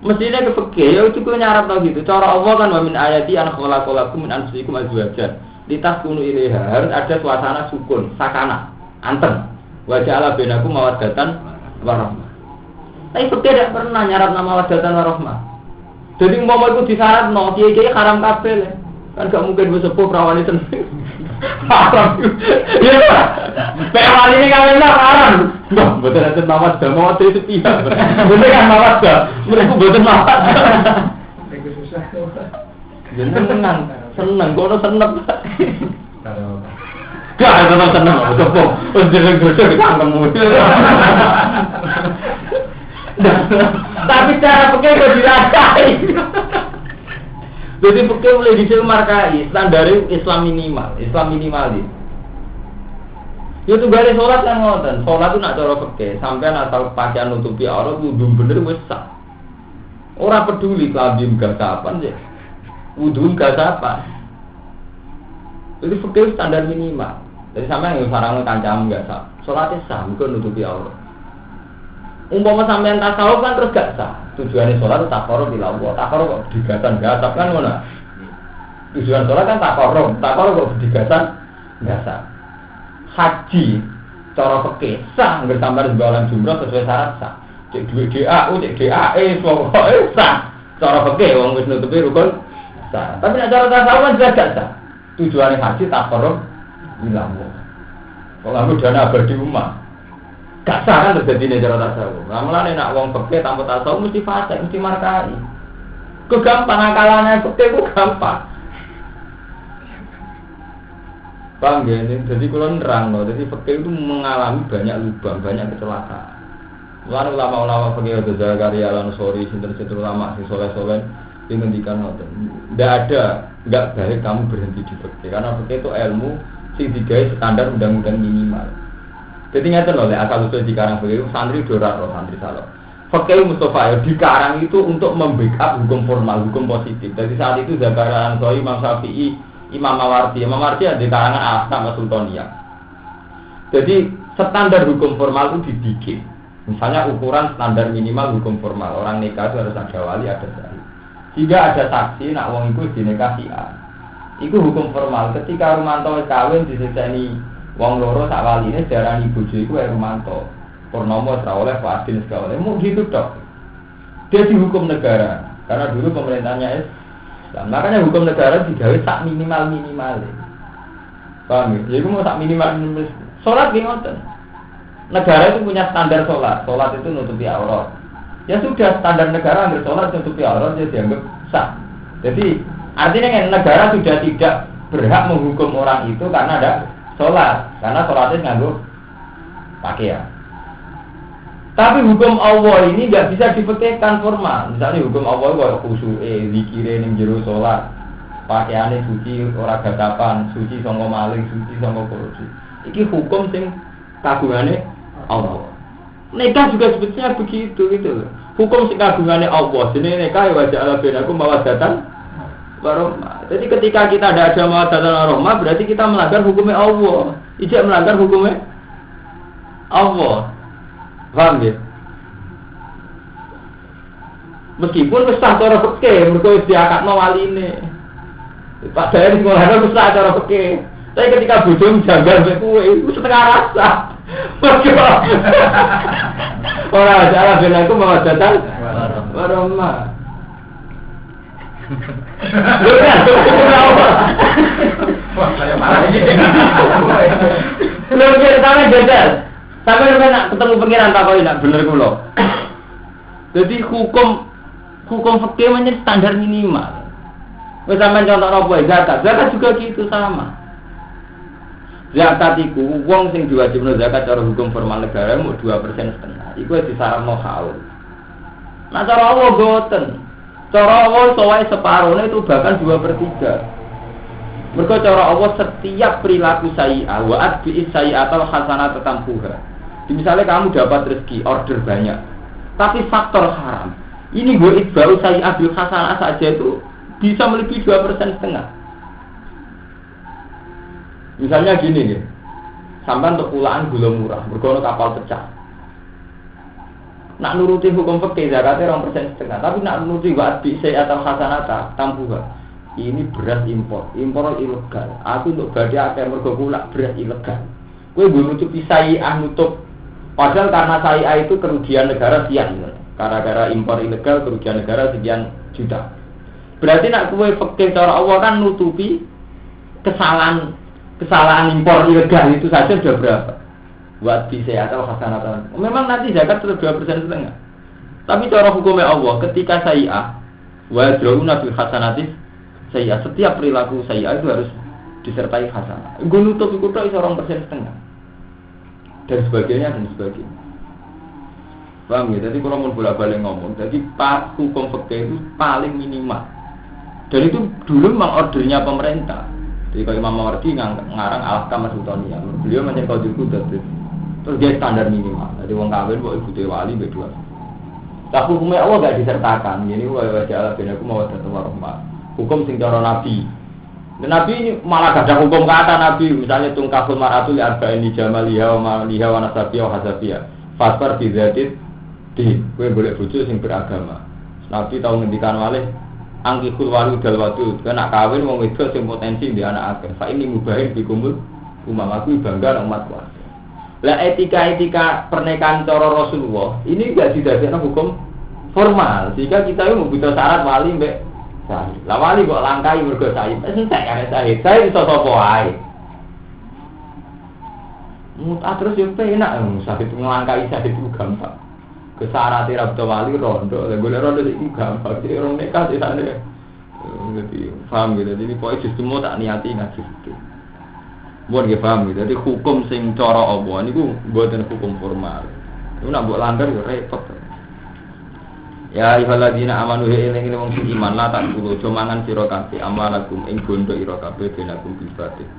Speaker 1: Mestinya ke fikih ya cukup nyarat tau gitu. Cara Allah kan wa min ayati an khalaqalakum min anfusikum azwajan Litas kunu ilaiha, harus ada suasana sukun, sakana, anteng. Wajah ala benaku mawaddatan warahmah. Tapi fikih tidak pernah nyarat nama mawaddatan warahmah. Jadi umpama itu disyarat no, kiai-kiai haram kabeh. Kan gak mungkin wis sepuh perawan itu. Haram. Iya. Perawan ini kawin haram. Mbah, mboten enten mawaddah, mawaddah itu piye? Bener kan mawaddah. Mereka mboten mawaddah.
Speaker 2: Iku susah.
Speaker 1: Seneng, kono seneng. Gak tetep seneng, sepuh. Wis jeneng-jeneng ketangkemu. Tapi cara pakai kok dirasai. Jadi pakai boleh dicek markai standar Islam minimalis. Itu bare sholat kan ngoten. Sholat itu nak cara pakai sampai asal pakaian nutupi aurat wudu bener wis sah. Ora peduli klambi gak kapan ya. Wudu gak apa. Jadi pakai standar minimal. Jadi sampai yang sarang kancam gak sah. Sholatnya sah, bukan nutupi aurat. Umpama sampean tasawuf kan terus gak sah. Tujuannya sholat itu takarrub ila Allah. Takarrub kok digatan gasap kan ngono. Tujuan sholat kan takarrub kok digatan gasap. Haji cara fikih sah nggak sampai sebalan jumroh sesuai syarat sah. Cek duit DAU, cek DAE, pokoknya sah. Cara fikih wong wis nutupi rukun sah. Tapi nek cara tasawuf kan gak sah. Tujuannya haji takarrub ila Allah. Kalau aku dana abadi umat. Gak sah kan terjadi cara tasawuf. Mulane nek wong fikih tanpa tasawuf mesti fasik, mesti markai. Kegampang akalannya fikih ku gampang. Paham ya? Jadi kalau nerang loh, jadi fikih itu mengalami banyak lubang, banyak kecelakaan. Mulane ulama-ulama fikih ada Zakaria Al-Ansori, sinten-sinten ulama sing soleh-soleh yang ngendikan ngoten. Enggak baik kamu berhenti di fikih karena fikih itu ilmu sing digawe standar undang-undang minimal. Jadi ngeten lho, asal usul dikarang fikih santri dora roh santri salah. Fikih Mustafa ya dikarang itu untuk membackup hukum formal, hukum positif. Jadi saat itu Zakaria Al-Ansori, Imam Syafi'i, Imam Mawardi ada di karangan Ahkam Sultaniyah. Jadi standar hukum formal itu dibikin. Misalnya ukuran standar minimal hukum formal. Orang nikah itu harus ada wali, ada syahid. Jika ada saksi, nak wong itu dinikahi A. Itu hukum formal. Ketika Rumanto kawin diseseni wong loro sak waline darani bojo iku Rumanto. Purnomo ora oleh Fadil segala oleh. Mau gitu tok. Dia dihukum negara. Karena dulu pemerintahnya nah, makanya hukum negara digawe sak minimal. Paham ya? Jadi mau sak minimal. Sholat gimana? Negara itu punya standar sholat. Sholat itu nutupi aurat. Ya sudah standar negara ambil sholat nutupi aurat dia dianggap sah. Jadi artinya kan negara sudah tidak berhak menghukum orang itu karena ada sholat. Karena sholatnya nganggo pakaian. Tapi hukum Allah ini nggak bisa dipekaikan formal. Misalnya hukum Allah kayak khusyuk, zikire ning jero salat, pakaiane suci, ora gatapan, suci saka maling, suci saka korupsi. Iki hukum sing kagungane Allah. Nikah juga sebetulnya begitu gitu loh. Hukum sing kagungane Allah, jenenge nikah wajah ala benaku mawaddatan warahmah. Jadi ketika kita tidak ada mawaddatan warahmah berarti kita melanggar hukumnya Allah. Ijak melanggar hukumnya Allah. Paham ya? Meskipun wis sah cara fikih, mergo wis diakakno waline. Padahal ngolehno wis sah cara fikih. Tapi ketika bojo janggal mek kowe, wis setengah rasa. Ora cara ben aku mau datang warahmah. Wah, saya marah iki. Lha kira jajal. Sampai nak ketemu pengiran tak kau nak bener kulo. Jadi hukum fikih menjadi standar minimal. Misalnya contoh apa zakat juga gitu sama. Zakat itu uang sing diwajibkan zakat cara hukum formal negara mau 2,5%. Iku disaranno haul. Nah cara Allah boten. Cara Allah soalnya separuhnya itu bahkan 2/3. Mergo cara Allah setiap perilaku sayyi'ah wa atbi'is sayyi'atal hasanata tampuha. Misalnya kamu dapat rezeki order banyak, tapi faktor haram. Ini gue itba'u sayyi'ah bil hasanah saja itu bisa melebihi 2,5%. Misalnya gini nih, sampai untuk pulaan gula murah, bergono kapal pecah. Nak nuruti hukum fikih zakatnya 2,5%, tapi nak nuruti wa atbi'is sayyi'atal hasanata tampuha.
Speaker 2: ini beras impor ilegal. Aku untuk badhe akeh mergo kulak beras ilegal. Kowe nggo nutupi syai'ah nutup. Padahal karena syai'ah itu kerugian negara sekian. Gara-gara impor ilegal kerugian negara sekian juta. Berarti nak kowe fikih cara Allah kan nutupi kesalahan impor ilegal itu saja sudah berapa? Buat bisa atau hasanatan. Memang nanti zakat tetap 2,5%. Tapi cara hukumnya Allah ketika syai'ah wa drauna bil hasanatis syai'ah, setiap perilaku syai'ah itu harus disertai hasanah. Nggo nutup iku tok iso 2,5%. Dan sebagainya. Paham ya? Jadi kalau mau bolak-balik ngomong, jadi hukum fikih itu paling minimal. Dan itu dulu memang ordernya pemerintah. Jadi kalau Imam Mawardi ngarang Al-Ahkam As-Sultaniyah, beliau menyangkau itu terus dia standar minimal. Jadi wong kawin kok ibu wali berdua. Tapi hukumnya Allah gak disertakan. Jadi wajah bin aku mau datang warahmat. Hukum sing cara Nabi. Dan Nabi ini malah gak ada hukum kata Nabi. Misalnya tungkaful maratul arba'in jamaliha wa maliha wa nasabiyah wa hasabiyah. Fasfar bizatit di. Kowe boleh bojo sing beragama. Nabi tahu ngendikan malih angkikul walu dal wadud. Kena kawin wong wedok sing potensi di anak akeh. Fa ini mubahin bikumul umam aku bangga umat kuat. Lah etika pernikahan cara Rasulullah ini enggak didadekno hukum formal. Jika kita itu butuh syarat wali mbek sahih. Lah wali kok langkai mergo sahih. Entek kan sahih. Sahih iso sapa wae. Terus yo penak sahih nglangkai sahih itu gampang. Kesyarat ora butuh wali rondo. Lah golek rondo iki gampang. Jadi orang nikah disane. Jadi paham gitu. Jadi pokoke sistem tak niati ngaji iki. Buat dia paham gitu. Jadi hukum sing cara Allah niku mboten hukum formal. Iku nak mbok langgar yo repot. Ya ayyuhalladzina amanu eling wong sing iman la tak kulo aja mangan sira kabeh amalakum ing bondo ira kabeh benakum bil batil.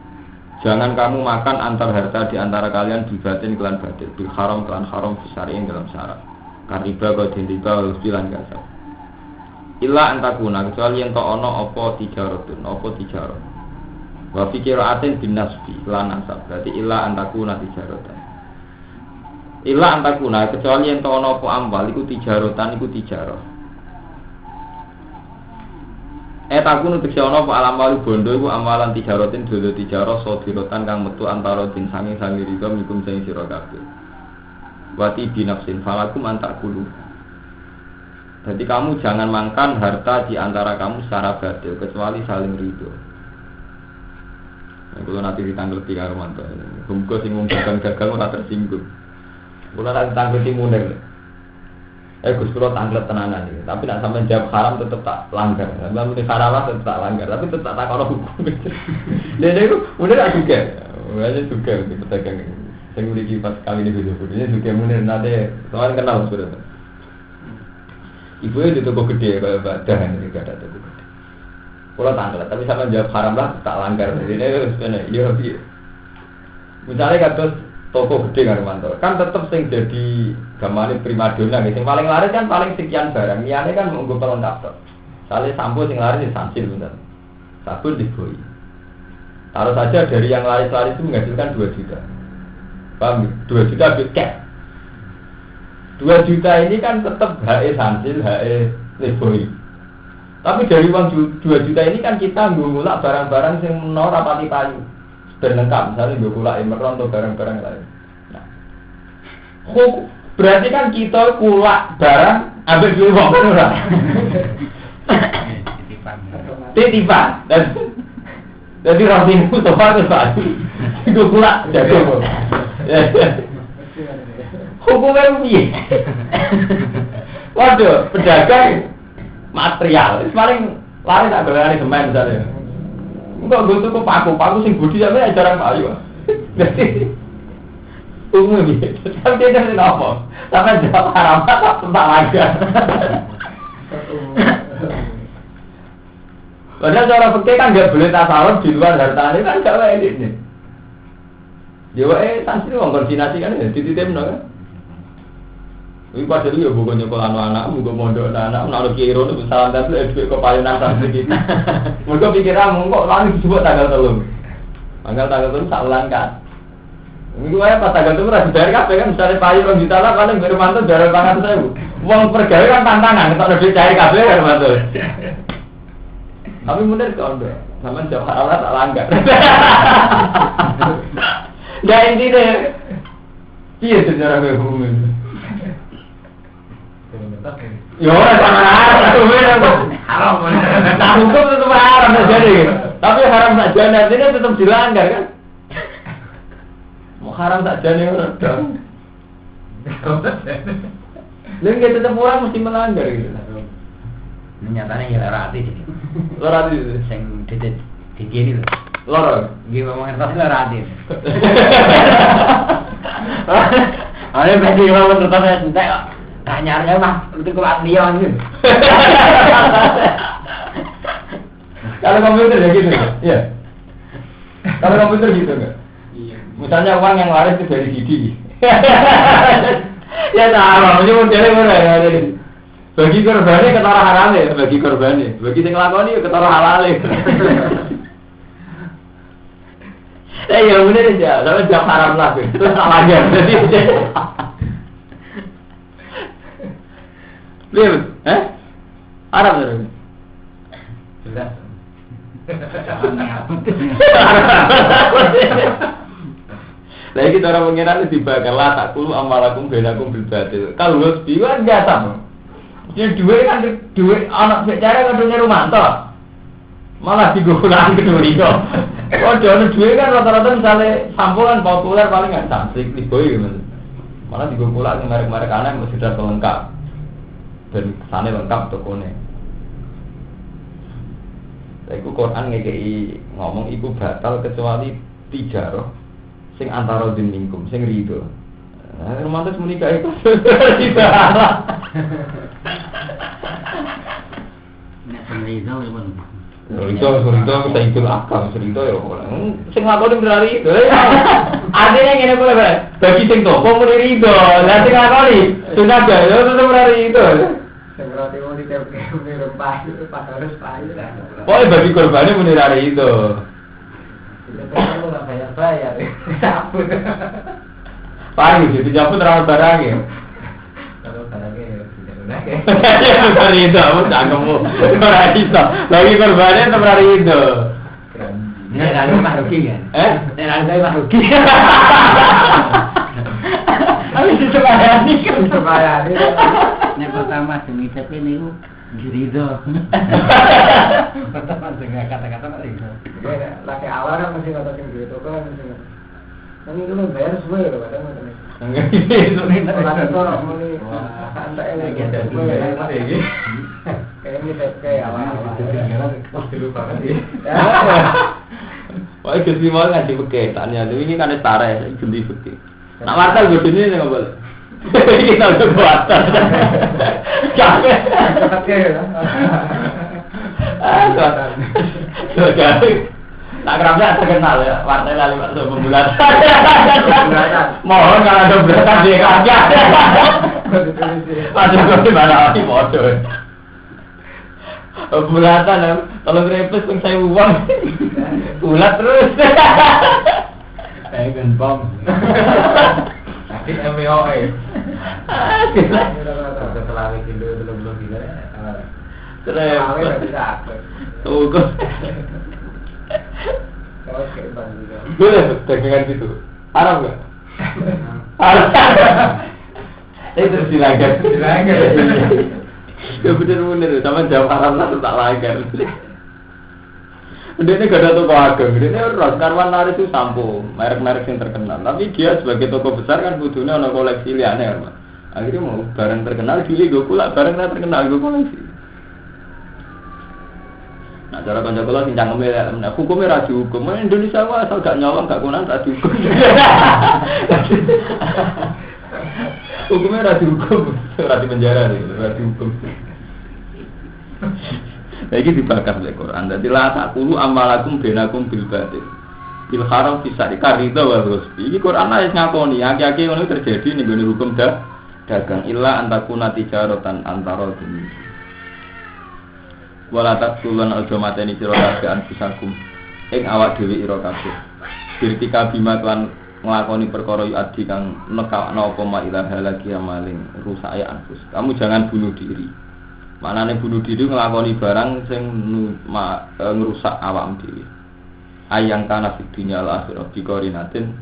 Speaker 2: Jangan kamu makan antar harta di antara kalian bil batil kelan batil bil haram kelan haram fisariin dalam syarat. Kariba kau dintiba wal bilan kasar. Illa antakuna kecuali yen to ana apa tijaratun apa tijarah. Wa fikiratin bin nasbi lan nasab. Berarti illa antakuna tijaratan. Illa antakuna kecuali yang tahu apa ambal iku tijarotan iku tijarah. Takun untuk siapa apa alam walu bondo iku amalan tijarotin dulu tijarah sodirotan kang metu antara din sangi rida mikum sangi sira kabeh. Wati binafsin falakum antakulu. Jadi kamu jangan makan harta di antara kamu secara batil kecuali saling ridho. Kalau nanti ditanggapi karo mantu, muga sing wong gagal ora tersinggung. Kalau nak tanggleti munir, Gus kula tanglet tenanan iki. Tapi nak sampean jawab haram tetep tak langgar. Sampeyan muni haram tetep tak langgar, tapi tetep tak kono hukum. Dene iku munir tak juga. Wajah juga di pedagang. Sing mriki pas kali ini video-videonya juga munir nate soal kenal sudah. Ibu itu toko gede kaya badah ini gak ada toko gede. Kula tanglet, tapi sampean jawab haram lah tak langgar. Dene wis kene iya piye. Misalnya kados toko gede Garmanto, kan tetap sing jadi gamane primadona gitu. Sing paling laris kan paling sekian barang. Liyane kan munggo pelengkap tok. Sale sampo sing laris samsil bener. Sabun diboi. Taruh saja dari yang laris-laris itu menghasilkan 2 juta. Paham? 2 juta cash. 2 juta ini kan tetap HE samsil, HE diboi. Tapi dari uang 2 juta ini kan kita ngulak barang-barang sing menor rapati payu. Dan lengkap, misalnya gue kulak emeron atau barang-barang lain. Nah, berarti kan kita kulak barang ambil dulu uang kan orang. Titipan. Jadi roti itu soal itu saat gue kulak jago. Hukumnya piye? Waduh, pedagang material, paling lari tak berani semen misalnya. Enggak gue tuh paku sing budi sampe jarang payu. Jadi umum gitu. Tapi dia jadi apa? Sampai jawab haram tak tentang aja. Padahal cara fikih kan nggak boleh tasawuf di luar harta ini kan nggak boleh ini. Dia santri wong koordinasi kan dititip no kan. Iki padahal ya bukan nyekolah anak, muga mondok anak, nek kiai rono salam tapi duit kok payunan santri kita. Muga pikiran kok lan disebut tanggal 3. Tanggal 3 sak wulan kan. Minggu wae pas tanggal 3 ora dibayar kabeh kan misale payu 2 juta lah paling bayar mantu bayar 500.000. Wong pergawe kan tantangan, ketok duit cair kabeh kan mantu. Tapi bener kondo. Sampeyan jam haram tak langgar. Ndak intine. Piye sejarah hukum ini? Ya ora haram. Nah hukum tetap haram saja nih. Tapi haram saja artinya tetap dilanggar kan? Mau haram saja nih orang dong. Lalu kita tetap orang mesti melanggar gitu.
Speaker 3: Nyatanya ya lara hati.
Speaker 2: Lara hati itu.
Speaker 3: Yang di gini loh.
Speaker 2: Lara.
Speaker 3: Gini ngomongin pasti lara hati. Ada bagi orang tertarik entek kok. Tanyanya mah itu kelas dia gitu.
Speaker 2: Kalau komputer ya gitu nggak? Iya. Kalau komputer gitu nggak?
Speaker 3: Iya.
Speaker 2: Misalnya uang yang waris itu dari CD. Ya sama, cuma modelnya mana ya? Bagi korbannya ketara haramnya, bagi korbannya. Bagi yang ngelakoni ketara halalnya. Ya bener aja, soalnya jam haram lah, terus salah aja. Lihat, haram terus.
Speaker 3: Jelas.
Speaker 2: Lagi kita orang mengira itu dibakar lah tak kulu amalakum benakum bil batil. Kalau lu biwa biasa. Jadi duit kan duit anak bicara kan dunia Rumanto. Malah digunakan kedua itu. Oh jangan duit kan rata-rata misalnya sampulan populer paling nggak cantik diboy gitu. Malah digunakan merek-merek aneh masih sudah lengkap dan sana lengkap tokonya. Iku Quran ngekei ngomong iku batal kecuali tijaroh sing antara diningkum sing rido. Nah, romantis menikah itu tidak.
Speaker 3: Nek rido ya pun.
Speaker 2: Rido saya ikut akal rido ya. Sing lakoni berari itu. Artinya ngene boleh Pak. Bagi sing toko muni rido, lah sing lakoni sudah aja ya tetep berari itu.
Speaker 3: Seberapa mau ditepke muni rempah itu harus pahit.
Speaker 2: Pokoknya bagi korbannya muni rari itu.
Speaker 3: Kamu nggak bayar-bayar, cabut.
Speaker 2: Paling jadi cabut rawat barangnya.
Speaker 3: Kalau barangnya tidak benar.
Speaker 2: Hari itu, aku cangkemmu. Hari itu, lagi korbannya tetap hari itu.
Speaker 3: Ini lalu mah rugi kan? Ini lalu mah rugi. Habis itu bayar nih kan? Bayar. Yang pertama demi tapi ini Girido. Pertama dengan kata-kata nggak itu. Laki awal kan masih ngatakan gitu kan masih. Kan itu lo bayar semua ya kadang macam itu. Itu nih laki kok mau nih santai ini gitu. Kayak ini kayak awal. Wah dulu banget sih.
Speaker 2: Wah itu sih mau ngasih beketannya. Tapi ini kan setara ya, ganti beket. Nak martel gue sini nggak boleh. Kita udah buatan. Capek. Nak kerapnya terkenal ya, partai lali masuk pembulatan. Mohon kalau ada beratan dia kagak. Masuk ke mana lagi bodoh. Pembulatan, kalau grepes pun saya uang, bulat terus. Kayak gempong. Tapi MWOE.
Speaker 3: Setelah itu belum gila.
Speaker 2: Terus.
Speaker 3: Bisa.
Speaker 2: Tuh. Boleh dagangan gitu. Haram nggak? Haram. Itu dilanggar. Ya bener-bener sama jawab haram lah tak langgar. Dia ini gak ada toko ageng, dia ini ros karwan laris itu sampo, merek-merek yang terkenal. Tapi dia sebagai toko besar kan butuhnya ada koleksi liane kan. Akhirnya mau barang terkenal pilih gue pula barang yang terkenal gue koleksi. Nah cara konco-konco sing cangkeme nah hukumnya ra dihukum. Indonesia mah asal gak nyolong gak kunan ra dihukum. Hukumnya ra dihukum, ra di penjara nih, ra dihukum. Lagi dibakar oleh Quran. Jadi la taqulu amalakum bainakum bil batil. Bil haram bisa dikarida wa rusbi. Iki Quran ayat ngakoni, aki-aki ngono terjadi ning gone hukum dagang illa antakuna tijaratan antara dunia. Wala taqulun aja mateni sira kabeh anfusakum ing awak dhewe ira kabeh. Birtika bima kan nglakoni perkara adi kang nekakno apa ma ilaha lagi amaling rusak ya anfus. Kamu jangan bunuh diri.
Speaker 1: Manane bunuh diri nglakoni barang sing ngrusak awak dhewe. Ayang kana fidunya al-akhirah biqorinatin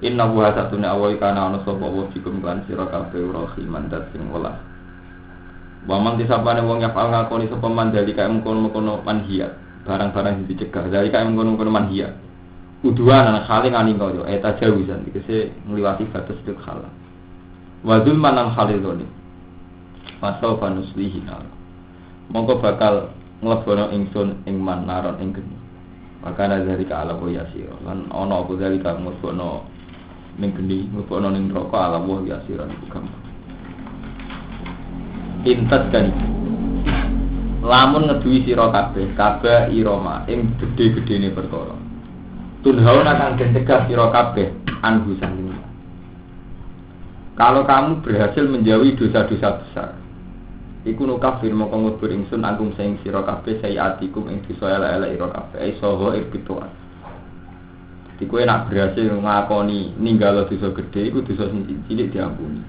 Speaker 1: inna wa satuna awai kana ana sapa wa fikum kan sira kabeh rahiman dat sing welas. Wa man disapane wong yafal ngakoni sapa mandali kae mengkono-mengkono manhiat, barang-barang sing dicegah. Dari kae mengkono-mengkono manhiat. Uduan ana khali ngani kaya eta jawizan dikese ngliwati batas dek halal. Wa zulman al khaliloni. Fasau fanuslihi nar. Monggo bakal nglebono ingsun ing manaron ing geni. Makana dari ka ala yasir lan ana apa dari ka mlebono ning geni mlebono ning neraka ala yasiran iku gampang. Intas kan lamun ngeduwi sira kabeh irama ing gedhe-gedhene perkara. Tunhauna kang den cegah sira kabeh anhu sanging. Kalau kamu berhasil menjauhi dosa-dosa besar, iku nu kafir moko ngubur ingsun angkum sing sira kabeh sayiatikum ing dosa elek-elek ira kabeh isoho irbitua. Dadi kowe nek berhasil ngakoni ninggalo dosa gedhe iku dosa sing cilik diampuni.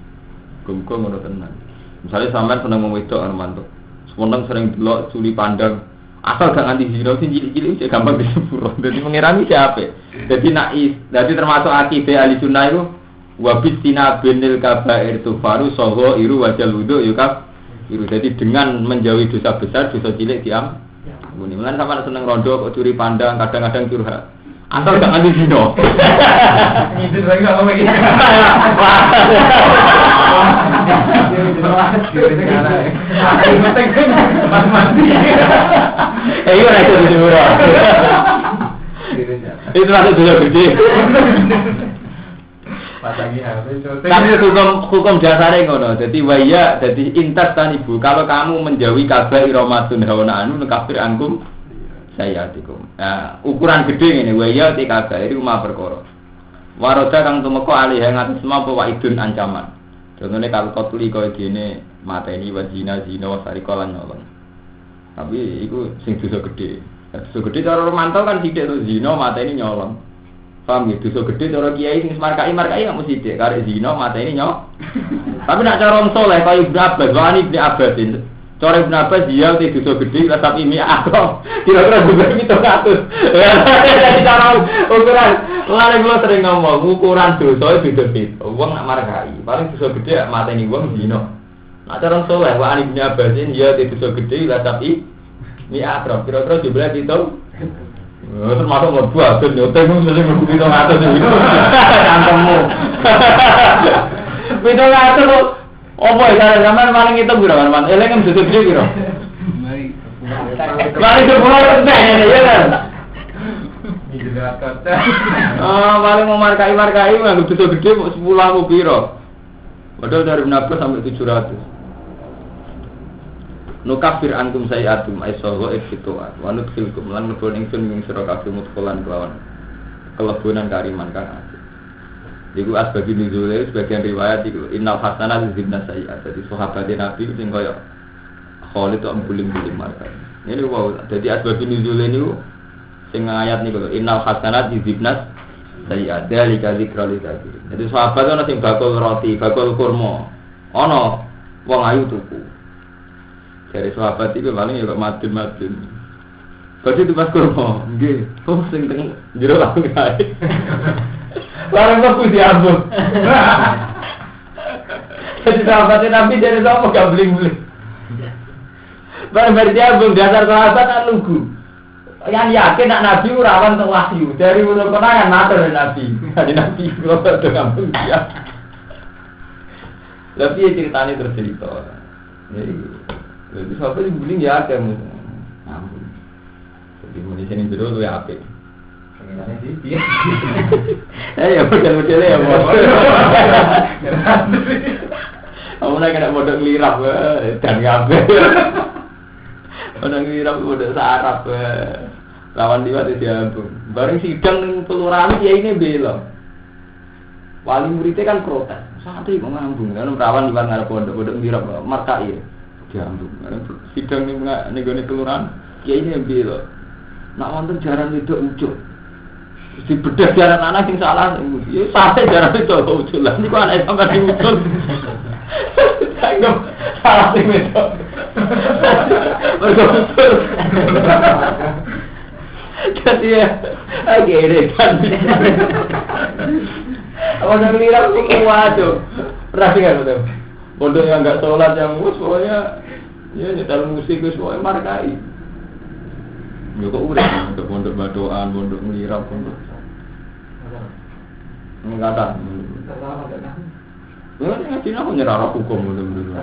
Speaker 1: Muga ngono tenan. Misale sampean seneng wong wedok Armanto, seneng sering delok culi pandang, asal gak nganti zina sing cilik-cilik cek gampang disepuro. Dadi mengirani siapa? Dadi termasuk akidah ahli sunnah iku wa bisina binil kabair tufaru soho iru wajal wudu yukaf. Jadi dengan menjauhi dosa besar, dosa cilik diampuni. Mulane sampean seneng rondo kok curi pandang, kadang-kadang curhat. Asal gak nganti zina.
Speaker 3: Itu lagi enggak ngomong iki.
Speaker 1: Itu masuk dosa gede. Tapi hukum dasarnya ngono. Jadi waya, jadi intas tan ibu. Kalau kamu menjauhi kabeh iramatun hawana anu kafir angkum sayatikum. Nah, ukuran gede ini waya ti kabeh iki umah perkara. Waroda kang tumeka alih ngatus semua waidun ancaman. Contohnya kalau kotuli kaya gini mateni wazina zina wasarika lan nyolong. Tapi itu sing dosa gede. Dosa gede cara romanto kan sithik to zina mateni nyolong. Paham ya? Dosa gede cara kiai sing markai gak mesti sithik karek zina mateni nyolong. Tapi nek cara wong saleh kaya Ibnu Abbas, wani Ibnu Abbasin. Cara Ibnu Abbas dia te dosa gede lah tapi mi akro. Kira-kira juga gitu katus. Jadi cara ukuran lare kula sering ngomong ukuran dosa itu beda-beda. Wong nak markai, paling dosa gede mateni wong zina. Nek cara saleh wani Ibnu Abbasin dia te dosa gede lah tapi mi akro. Kira-kira jumlah itu termasuk mlebu adun yo temu sing mlebu 700 iki. Cangkemmu. 700 opo ya sampean paling itu piro kan? Eleng kan dudu gede piro? Mari coba teh ya kan. Paling mau markai nganggo dudu gede kok 10.000 piro. Padahal dari 16 sampai 700. Nukafir antum sayiatum aisoho ekfituat wanut khilkum lan ngebon ingsun ing sira kabeh mutkolan kelawan kelebunan kariman kang asih. Iku asbab nuzule sebagian riwayat iku innal hasanat zibna sayiat. Jadi sahabat Nabi sing kaya Khalid tok buling-buling marka. Ini wow, jadi asbab nuzule niku sing ayat niku innal hasanat zibna sayiat dalika zikra lidzakirin. Jadi sahabat ana sing bakul roti, bakul kurma. Ana wong ayu tuku. Dari sahabat itu paling ya kok madun. Berarti itu pas kurma, nggih. Oh sing teng jero langsung kae. Barang kok diambung. Jadi sahabat Nabi dari sapa gak bling-bling. Barang diambung dasar sahabat kan lugu. Yang yakin nak Nabi rawan untuk wahyu. Dari mulai kenangan matur Nabi. Jadi Nabi kok do ngambung dia. Tapi ceritanya tercerita. Jadi sahabat yang guling ya ada ampun. Jadi mulai sini dulu ya apik. Pengenane sih piye. Ya model-modelnya ya bos. Kamu nak kena model lirap dan ngabe. Model lirap model sarap. Lawan liwat dia ampun. Bareng sidang kelurahan ya ini bela. Wali muridnya kan protes. Santri kok ngambung kan rawan liwat ngarep pondok lirap markai. Diambung. Sidang ning gone kelurahan, kiai ini bela. Nak wonten jaran wedok ucul. Mesti bedah jaran anak sing salah. Ya sampe jaran wedok ucul. Lah niku anak sampean ucul. Salah sing wedok.
Speaker 2: Jadi ya, akhirnya kan. Orang ngira sih waduh. Pernah kan betul. Pondok yang enggak sholat yang pokoknya ya nyetel musik wis pokoke markai. Yo kok urip pondok badoan, pondok nglirap, pondok. Enggak. Ya ngaji aku nyerah hukum bener-bener.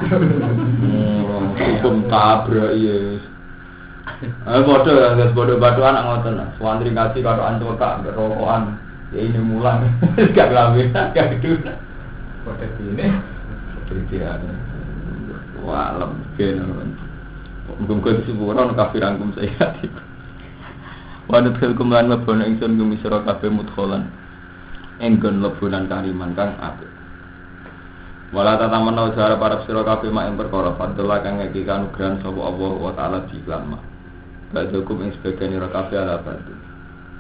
Speaker 2: Hukum tabrak yes. Bodoh ya, guys, bodoh anak ngoten. Suwandri ngaji karo ancokak, rokokan. Ya ini mulang. Gak ngambil, gak gedul.
Speaker 3: Bodoh ini.
Speaker 2: Kritian. Wah, lemgen. Muga-muga disepuro kafir angkum saya. Wa nadkhilkum lan mabana ingsun gumisira kabeh mudkholan. Enggon lebunan kariman kang apik. Wala tatamanna ujar para sira kabeh mak ing perkara fadlah kang ngeki kanugrahan sapa Allah wa taala diklama. Badukum ing sebagian ira kabeh ala batu.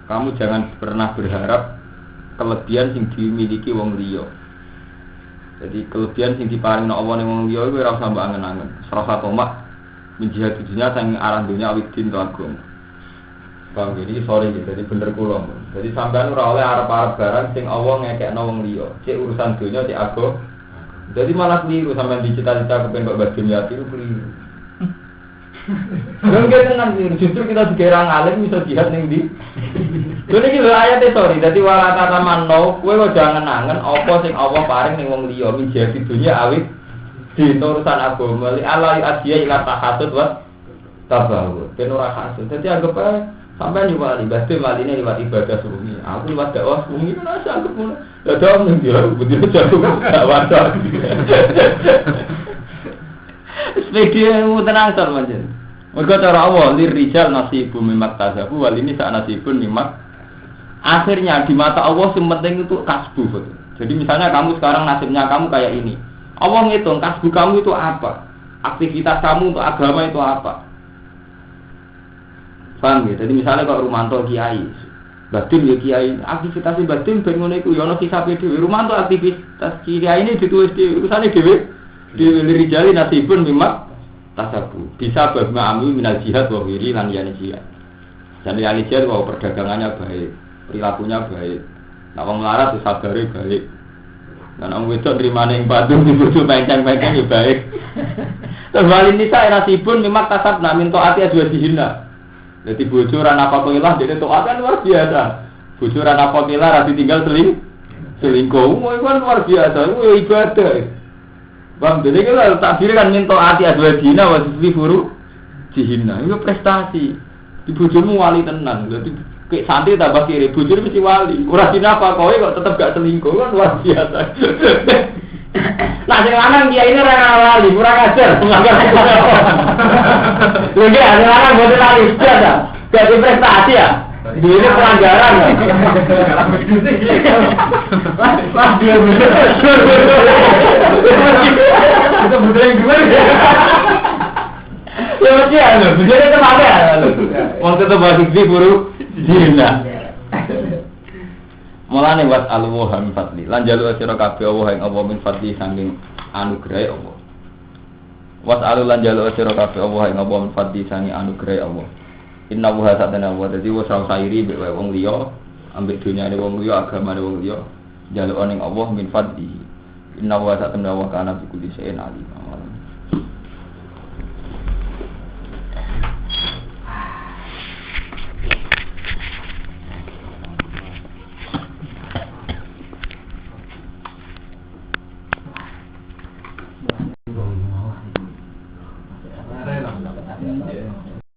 Speaker 2: Kamu jangan pernah berharap kelebihan sing dimiliki wong liya. Jadi kelebihan sing diparingno Allah ning wong liya iku ora usah mbok angen-angen. Serasa tomak menjihad dunya sang aran dunya awidin to agung. Bang jadi sorry jadi bener kula. Jadi sampean ora oleh arep-arep barang sing Allah ngekekno wong liya. Cek urusan dunya cek agung. Jadi malah keliru sampai di cita-cita kepengen kok bagi niat itu keliru. Enggak tenang justru kita dikira ngalim bisa jihad ning ndi. Lha iki lho ayate sorry dadi wala tatamanno kowe kok jangan angen apa sing Allah paring ning wong liya menjadi dunya awit di urusan agama li ala adiya ila tahasud wa tabahu. Ben ora hasud. Dadi anggap ae sampean yo wali badhe waline liwat ibadah sungi. Aku liwat dakwah sungi kan asa anggap ngono. Ya dong ning dia betul jatuh gak wadah. Sepedimu tenang sar manjen. Mergo cara Allah lir rijal nasibu mimat tasabu wal ini sak nasibun mimat. Akhirnya di mata Allah yang penting itu kasbu. Jadi misalnya kamu sekarang nasibnya kamu kayak ini. Allah ngitung kasbu kamu itu apa? Aktivitas kamu untuk agama itu apa? Paham ya? Jadi misalnya kalau Rumanto kiai, batin ya kiai, aktivitas batin ben ngono iku ya ono hisabe dhewe. Rumanto aktivitas kiai ini ditulis di urusane dhewe. Di rijali nasibun mimat tasabu. Bisa berma'ami minal jihad wa wiri lan yani jihad. Dan yani jihad wa perdagangannya baik, perilakunya baik. Nek wong melarat wis sabare baik. Dan wong wedok nrimane ing Bandung dibojo penceng-penceng ya baik. Terus wali nisa nasibun mimat tasabna min taati azwajihina. Jadi bocoran apa koilah jadi toat kan luar biasa. Bocoran apa koilah rasi tinggal selingkuh, itu kan luar biasa. Itu ibadah. Bang, jadi kalau takdir kan minta hati azwajina wasfi furu jihina. Itu prestasi. Di bojomu wali tenan. Jadi kayak santri tambah kiri, bojor mesti wali. Ora dinapa kowe kok tetep gak selingkuh kan luar biasa. Nah, sing lanang dia ini ora wali, kurang ajar. Lha iki ada lanang boten wali biasa. Jadi prestasi ya. Ini pelanggaran ya. Wah, dia bener. Itu bener gimana? Ya mesti ada, bener itu ada. Wong tetep bahas iki buru dina. Mulane wat alwa min fadli. Lan jalu sira kabeh Allah ing Allah min fadli saking anugrahe Allah. Was alu lan jalu sira kabeh Allah ing Allah min fadli saking anugrahe Allah. Inna wa satana wa dadi wa sairi mbek wong liya, ambek dunyane wong liya, agamane wong liya, jaluk ning Allah min fadli. Inna wa satana wa kana bi kulli shay'in alim.
Speaker 3: Ada lah.